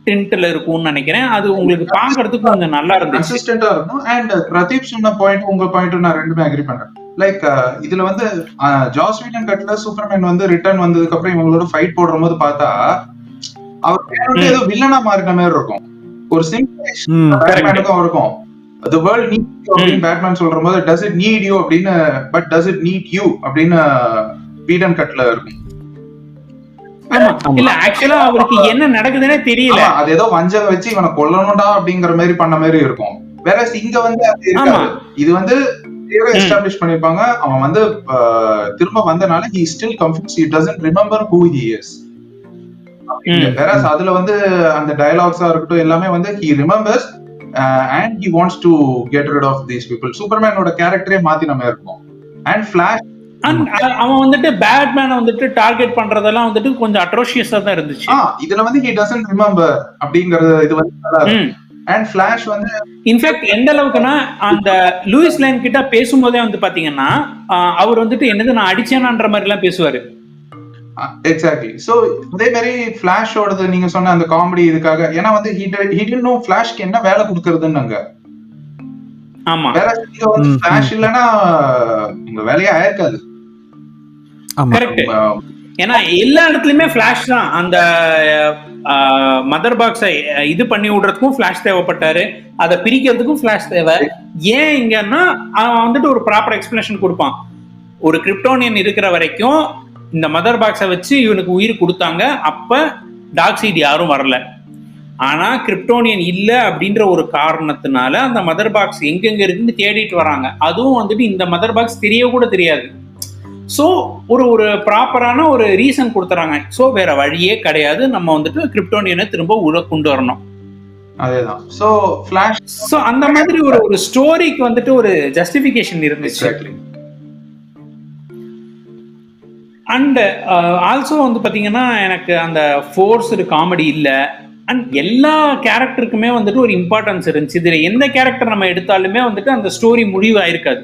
டிண்ட்ல இருக்கும்னு நினைக்கிறேன். அது உங்களுக்கு பார்க்கிறதுக்கு கொஞ்சம் நல்லா இருந்துச்சு, கன்சிஸ்டன்ட்டா இருக்கும். அண்ட் பிரதீப் சொன்ன பாயிண்ட் உங்க பாயிண்ட் நான் ரெண்டுமே அக்ரி பண்றேன். லைக் இதுல வந்து ஜாஸ் வீடன் கட்ல சூப்பர்மேன் வந்து ரிட்டர்ன் வந்ததுக்கு அப்புறம் இவங்களோட ஃபைட் போடுற போது பார்த்தா அவர் ஏதோ வில்லனா மாறின மாதிரி இருக்கும். ஒரு சிம்பிள் பேட்மேனுக்கும் அவருக்கும் the world needs you அப்படின்னு பேட்மேன் சொல்ற போது does it need you அப்படின்னு, but does it need you அப்படின்னு வீடன் கட்ல இருக்கும். ஆமா இல்ல ஆக்சுவலா அவருக்கு என்ன நடக்குதுன்னே தெரியல. அது ஏதோ வஞ்சகம் வச்சு இவனை கொல்லணும்டா அப்படிங்கிற மாதிரி பண்ண மாதிரி இருக்கும். வேற இங்க வந்து அது இருக்காது. இது வந்து எஸ்டாப்ளிஷ் பண்ணிருப்பாங்க. அவன் வந்து திரும்ப வந்தனால he still confused, he doesn't remember who he is. வேற அதுல வந்து அந்த டயலாக்ஸா இருக்கட்டும் எல்லாமே வந்து he remembers and he wants to get rid of these people. சூப்பர்மேனோட கேரக்டரே மாத்தி நம்ம இருக்கோம். and Flash அவன் வந்துட்டு பேட்மேனை வந்துட்டு டார்கெட் பண்றதெல்லாம் வந்துட்டு கொஞ்சம் அட்ரோஷியஸா தான் இருந்துச்சு. இதுல வந்து he doesn't remember அப்படிங்கறது இது வந்து நல்லா இருக்கு. and Flash வந்து இன்ஃபேக்ட் எந்த அளவுக்குன்னா அந்த லூயிஸ் லேன் கிட்ட பேசும்போதே வந்து பாத்தீங்கன்னா அவர் வந்துட்டு என்னது நான் அடிச்சேனான்ற மாதிரி எல்லாம் பேசுவாரு. எக்ஸாக்ட்லி. சோ அதே மாதிரி ஃபிளாஷோடது நீங்க சொன்ன அந்த காமெடி இதுக்காக, ஏன்னா வந்து he didn't know ஃபிளாஷ்க்கு என்ன வேலை கொடுக்கறதுன்னாங்க. ஆமா வேற இங்க வந்து ஃபிளாஷ் இல்லனா உங்க வேலையே ஆயிருக்காது. கரெக்ட். ஏன்னா எல்லா இடத்துலயுமே ஃபிளாஷ் தான். அந்த மதர் பாக்ஸை இது பண்ணி விடுறதுக்கும் ஃபிளாஷ் தேவைப்பட்டாரு, அதை பிரிக்கிறதுக்கும் ஃபிளாஷ் தேவை. ஏன் இங்கன்னா அவன் வந்துட்டு ஒரு ப்ராப்பர் எக்ஸ்பிளனேஷன் கொடுப்பான். ஒரு கிரிப்டோனியன் இருக்கிற வரைக்கும் இந்த மதர் பாக்ஸை வச்சு இவனுக்கு உயிர் கொடுத்தாங்க, அப்ப டார்க் சைடு யாரும் வரல. ஆனா கிரிப்டோனியன் இல்ல அப்படின்ற ஒரு காரணத்தினால அந்த மதர் பாக்ஸ் எங்கெங்க இருக்குன்னு தேடிட்டு வராங்க. அதுவும் வந்துட்டு இந்த மதர் பாக்ஸ் தெரிய கூட தெரியாது. ஸோ ஒரு ப்ராப்பரான ஒரு ரீசன் கொடுத்துறாங்க. ஸோ வேற வழியே கிடையாது, நம்ம வந்துட்டு கிரிப்டோனியனை திரும்ப உள்ள கொண்டு வரணும். அதேதான். ஸோ ஃபிளாஷ் ஸோ அந்த மாதிரி ஒரு ஸ்டோரிக்கு வந்துட்டு ஒரு ஜஸ்டிஃபிகேஷன் இருந்துச்சு. அண்ட் ஆல்சோ வந்து பார்த்தீங்கன்னா எனக்கு அந்த ஃபோர்ஸ்டு காமெடி இல்லை. அண்ட் எல்லா கேரக்டருக்குமே வந்துட்டு ஒரு இம்பார்ட்டன்ஸ் இருந்துச்சு. இதில் எந்த கேரக்டர் நம்ம எடுத்தாலுமே வந்துட்டு அந்த ஸ்டோரி முடிவாயிருக்காது.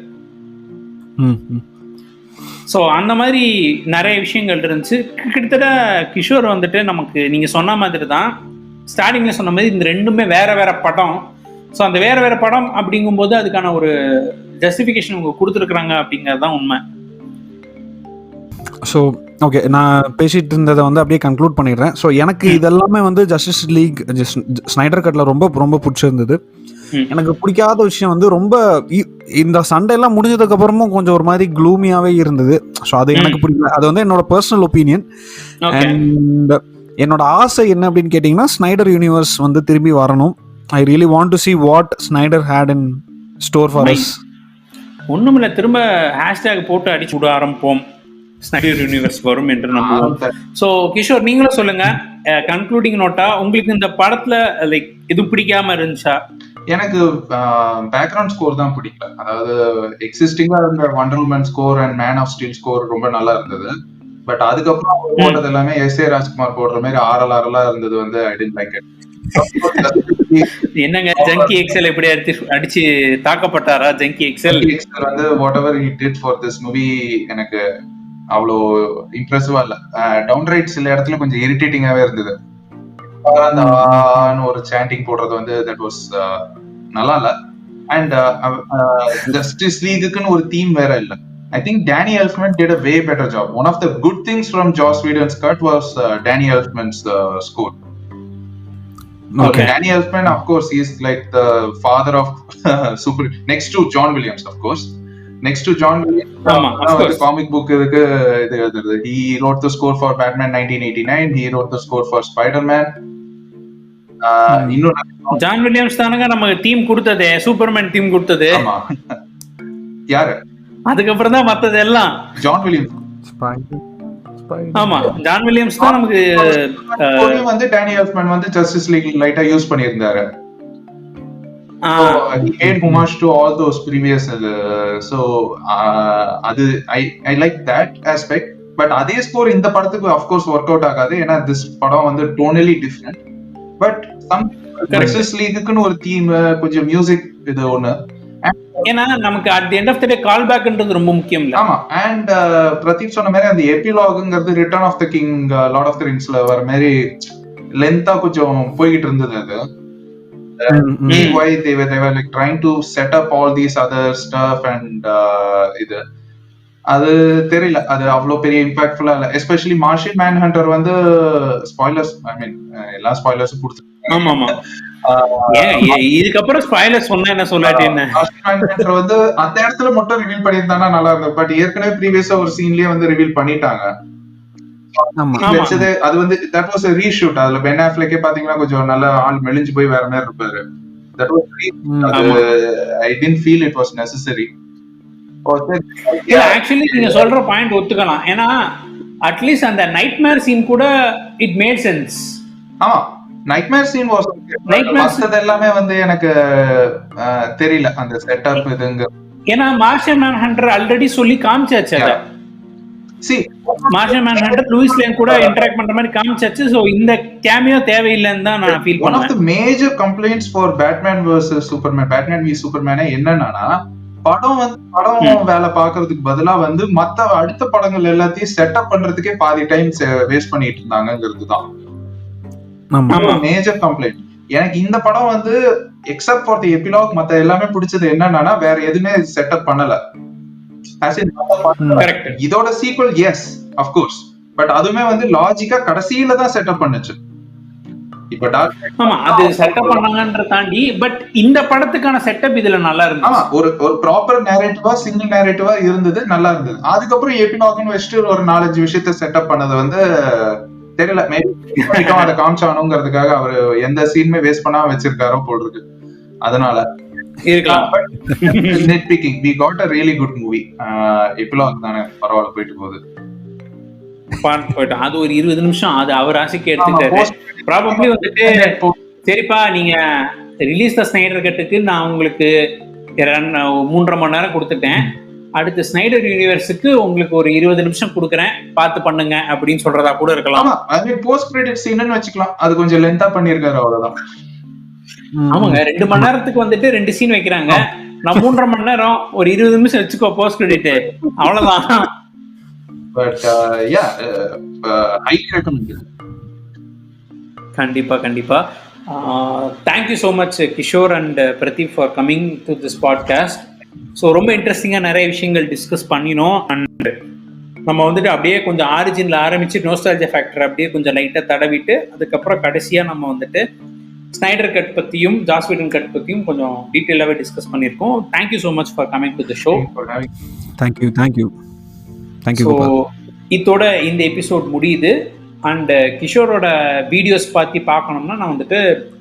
ஸோ அந்த மாதிரி நிறைய விஷயங்கள் இருந்துச்சு. கிட்டத்தட்ட கிஷோர் வந்துட்டு நமக்கு நீங்கள் சொன்ன மாதிரி தான் ஸ்டார்டிங்கில் சொன்ன மாதிரி இந்த ரெண்டுமே வேற வேற படம். ஸோ அந்த வேற வேற படம் அப்படிங்கும்போது அதுக்கான ஒரு ஜஸ்டிஃபிகேஷன் அவங்க கொடுத்துருக்குறாங்க அப்படிங்கிறது தான் உண்மை. ஸோ ஓகே, நான் பேசிட்டு இருந்ததை வந்து அப்படியே கன்க்ளூட் பண்ணிடுறேன். ஸோ எனக்கு இதெல்லாமே வந்து ஜஸ்டிஸ் லீக் ஸ்னைடர் கட்டில் ரொம்ப ரொம்ப பிடிச்சிருந்தது. எனக்கு பிடிக்காத விஷயம் வந்து ரொம்ப இந்த சண்டையெல்லாம் முடிஞ்சதுக்கு அப்புறமும் கொஞ்சம் ஒரு மாதிரி க்ளூமியாவே இருந்தது. ஸோ அது எனக்கு பிடிக்கல. அது வந்து என்னோட பர்சனல் ஒப்பீனியன். அண்ட் என்னோட ஆசை என்ன அப்படின்னு கேட்டிங்கன்னா, ஸ்னைடர் யூனிவர்ஸ் வந்து திரும்பி வரணும். I really want to see what Snyder had in store for us. ஒண்ணுமில்ல, திரும்ப ஹேஷ்டேக் போட்டு அடிச்சு விட ஆரம்பிப்போம், ஸ்னைடர் யூனிவர்ஸ் வரும் என்று நம்புவோம். ஸோ கிஷோர் நீங்களும் சொல்லுங்க, கன்க்ளூடிங் நோட்டா உங்களுக்கு இந்த படத்துல லைக் இது பிடிக்காம இருந்துச்சா? எனக்கு பேக்ரவுண்ட் ஸ்கோர் தான் பிடிக்கல. அதாவது எக்ஸிஸ்டிங்கா இருந்த Wonder Woman score and Man of Steel score ரொம்ப நல்லா இருந்தது. பட் அதுக்கப்புறம் போட்டது எல்லாமே எஸ்.ஏ. ராஜ்குமார் போடுற மாதிரி ஆரலா இருந்தது. வந்து ஐ டிட் லைக் இட். என்னங்க ஜங்கி எக்ஸல் எப்படி அடிச்சு தாக்கப்பட்டாரா? ஜங்கி எக்ஸல் வந்து what ever he did for this movie எனக்கு அவ்வளோ இம்ப்ரெசிவா இல்ல. டவுன் ரைட் சில இடத்துல கொஞ்சம் இரிட்டேட்டிங்காவே இருந்தது. ஒரு சாண்டிங் போடுறது வந்து தட் வாஸ் நல்லா இல்ல. அண்ட் ஜஸ்டிஸ் லீக்குன்னு ஒரு தீம் வேற இல்ல. I think Danny Elfman did a way better job. One of the good things from Joss Whedon's cut was Danny Elfman's score. Okay. Danny Elfman, of course, he is like the father of super, next to John Williams, of course. Next to John Williams, the comic book he wrote the score for Batman 1989. He wrote the score for Spider-Man. John Williams தானங்க நமக்கு theme கொடுத்ததே, Superman theme கொடுத்தது. ஆமா, யாரு? அதுக்கப்புறம் தான் மத்தது எல்லாம் ஜான் வில்லியம்ஸ். ஆமா, ஜான் வில்லியம்ஸ் தான் நமக்கு வந்து டேனி எல்ஃப்மேன் வந்து ஜஸ்டிஸ் லீக் லைட்டா யூஸ் பண்ணியிருந்தாரு. He paid homage to all those previous so அது I like that aspect. But அதே ஸ்கோர் இந்த படத்துக்கு of course work out ஆகாது. ஏன்னா this படம் வந்து tonally different. But some Justice லீக்குன்னு ஒரு தீம், கொஞ்சம் மியூசிக் இது ஒண்ணு. ஏன்னா நமக்கு at the end of the day கால் பேக்ன்றது ரொம்ப முக்கியம் இல்ல. ஆமா. அண்ட் பிரதீப் சொன்ன மாதிரி அந்த எபிலாக்ங்கிறது Return of the King, Lord of the ரிங்ஸ்ல வர மாதிரி லென்த்தா கொஞ்சம் போயிட்டு இருந்தது. அது why they were like trying to set up all these other stuff and இது அது தெரியல, அது அவ்வளவு பெரிய இம்பாக்ட்ஃபுல்லா இல்ல. எஸ்பெஷலி மார்ஷியல் மேன் ஹண்டர் வந்து ஸ்பாய்லர்ஸ், ஐ மீன் எல்லா ஸ்பாய்லர்ஸும் கொடுத்து. ஆமா ஆமா, இதுக்கப்புறம் ஸ்பாய்லர்ஸ் சொன்னா என்ன சொல்லாட்டி என்ன, வந்து அந்த இடத்துல மட்டும் ரிவீல் பண்ணியிருந்தாங்கன்னா நல்லா இருந்தது. பட் ஏற்கனவே ப்ரீவியஸா ஒரு சீன்லயே வந்து ரிவீல் பண்ணிட்டாங்க. ஆமா. வச்சது அது வந்து தட் வாஸ் a reshoot. அதுல பென் அஃப்லெக்கே பாத்தீங்கன்னா கொஞ்சம் நல்ல ஆள் மெலிஞ்சு போய் வேற மாதிரி இருப்பாரு. That was அது ஆமா. I didn't feel it was necessary. இல்ல ஆக்சுவலி நீங்க சொல்ற பாயிண்ட் ஒத்துக்கலாம். ஏன்னா அட்லீஸ்ட் அந்த நைட்மேர் சீன் கூட இட் மேட் சென்ஸ். ஆமா, நைட்மேர் சீன் வாஸ் மத்தது எல்லாமே வந்து எனக்கு தெரியல அந்த செட்டப் இதுங்க. ஏன்னா மார்ஷியன் மேன் ஹண்டர் ஆல்ரெடி சொல்லி காமிச்சாச்சு. அத Martian Manhunter Lois Lane கூட இன்டராக்ட் பண்ற மாதிரி காமிச்சாச்சு. சோ இந்த கேமியோ தேவையில்லைன்னு தான் நான் ஃபீல் பண்ணுவேன். One of the major complaints for Batman versus Superman, Batman v Superman என்னன்னா படம் வேலை பாக்குறதுக்கு பதிலா வந்து மத்த அடுத்த படங்கள் எல்லாத்தையும் செட்டப் பண்றதுக்கே பாதி டைம் வேஸ்ட் பண்ணிட்டு இருந்தாங்கிறது தான் மேஜர் கம்ப்ளைண்ட். எனக்கு இந்த படம் வந்து எக்ஸப்ட் ஃபார் தி எபிலாக் மத்த எல்லாமே பிடிச்சது என்னன்னா வேற எதுவுமே செட்டப் பண்ணல. இதோட sequel yes of course, but அதுவுமே வந்து லாஜிக்கா கடைசியில தான் செட்டப் பண்ணுச்சு. இப்ப ஆமா அது செட்டப் பண்ணாங்கன்ற தாண்டி பட் இந்த படத்துக்கான செட்டப் இதுல நல்லா இருந்துச்சு. ஆமா, ஒரு ப்ராப்பர் நேரேட்டிவா சிங்கிள் நேரேட்டிவா இருந்தது, நல்லா இருந்தது. அதுக்கப்புறம் எபிலாக்னு வச்சுட்டு ஒரு 4-5 விஷயத்த செட்டப் பண்ணது வந்து தெரியல, மேபி அதை காமிச்சானுங்கிறதுக்காக அவரு எந்த சீனுமே வேஸ்ட் பண்ணாம வச்சிருக்காரோ போல் இருக்கு. அதனால இருக்கலாம். nitpicking, we got a really good movie. Epilogue தானே பரவாயில்ல போயிட்டு போகுது. அது ஒரு 20 நிமிஷம் அது அவர் ஆசைக்கு எடுத்துக்கிட்டாரு. ப்ராபப்ளி வந்துட்டு சரிப்பா நீங்க ரிலீஸ் த ஸ்னைடர் கட்டுக்கு நான் உங்களுக்கு 3.5 மணி நேரம் கொடுத்துட்டேன், அடுத்து ஸ்னைடர் யூனிவர்ஸுக்கு உங்களுக்கு ஒரு 20 நிமிஷம் கொடுக்குறேன் பார்த்து பண்ணுங்க அப்படின்னு சொல்றதா கூட இருக்கலாம். போஸ்ட் கிரெடிட் சீன்னு வச்சுக்கலாம், அது கொஞ்சம் லென்த்தா பண்ணிருக்காரு அவ்வளவுதான். ஆமாங்க 2 மணி நேரத்துக்கு வந்துட்டு 2 சீன் வைக்கிறாங்க, நான் 3.5 மணி நேரம் ஒரு 20 நிமிஷம் வச்சுக்கோ போஸ்ட் கிரெடிட், அவ்வளவுதான். But yeah highly recommended. கண்டிப்பா கண்டிப்பா. Thank you so much Kishore and Pradeep for coming to this podcast. So ரொம்ப இன்ட்ரெஸ்டிங்காக நிறைய விஷயங்கள் டிஸ்கஸ் பண்ணினோம். அண்ட் நம்ம வந்துட்டு அப்படியே கொஞ்சம் ஆரிஜினில் ஆரம்பிச்சு நோஸ்டால்ஜியா ஃபேக்டர் அப்படியே கொஞ்சம் லைட்டாக தடவிட்டு அதுக்கப்புறம் கடைசியாக நம்ம வந்துட்டு ஸ்னைடர் கட் பற்றியும் ஜாஸ் வீடன் கட் பற்றியும் கொஞ்சம் டீட்டெயிலாகவே டிஸ்கஸ் பண்ணியிருக்கோம். Thank you so much for coming to the show. Thank you thank you thank you. So இதோட இந்த எபிசோட் முடியுது. அண்ட் கிஷோரோட வீடியோஸ் பார்த்து பார்க்கணும்னா நான் வந்துட்டு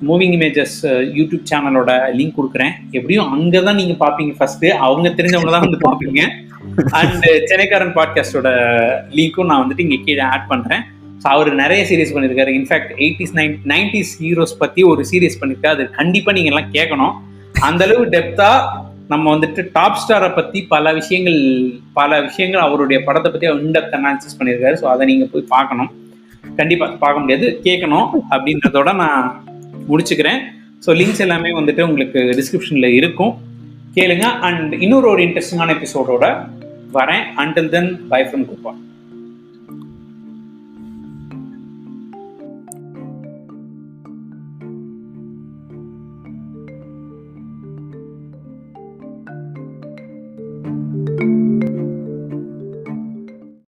மூவிங் இமேஜஸ் யூடியூப் சேனலோட லிங்க் கொடுக்குறேன். எப்படியும் அங்கே தான் நீங்கள் பார்ப்பீங்க ஃபர்ஸ்ட், அவங்க தெரிஞ்சவங்க தான் வந்து பார்ப்பீங்க. அண்ட் சென்னைக்காரன் பாட்காஸ்டோட லிங்க்கும் நான் வந்துட்டு இங்கே கீழே ஆட் பண்ணுறேன். ஸோ அவர் நிறைய சீரீஸ் பண்ணியிருக்காரு. இன்ஃபேக்ட் 80s 90s ஹீரோஸ் பற்றி ஒரு சீரீஸ் பண்ணியிருக்காரு, அது கண்டிப்பாக நீங்கள் எல்லாம் கேட்கணும். அந்தளவு டெப்த்தாக நம்ம வந்துட்டு டாப் ஸ்டாரை பற்றி பல விஷயங்கள் அவருடைய படத்தை பற்றி இன்டெப்த் அனாலிசிஸ் பண்ணியிருக்காரு. ஸோ அதை நீங்கள் போய் பார்க்கணும், கண்டிப்பாக பார்க்க முடியாது கேட்கணும் அப்படின்றதோட நான் முடிச்சுக்கிறேன். ஸோ லிங்க்ஸ் எல்லாமே வந்துட்டு உங்களுக்கு டிஸ்கிரிப்ஷனில் இருக்கும், கேளுங்க. அண்ட் இன்னொரு ஒரு இன்ட்ரெஸ்டிங்கான எபிசோடோட வரேன். Until then bye from Gopa.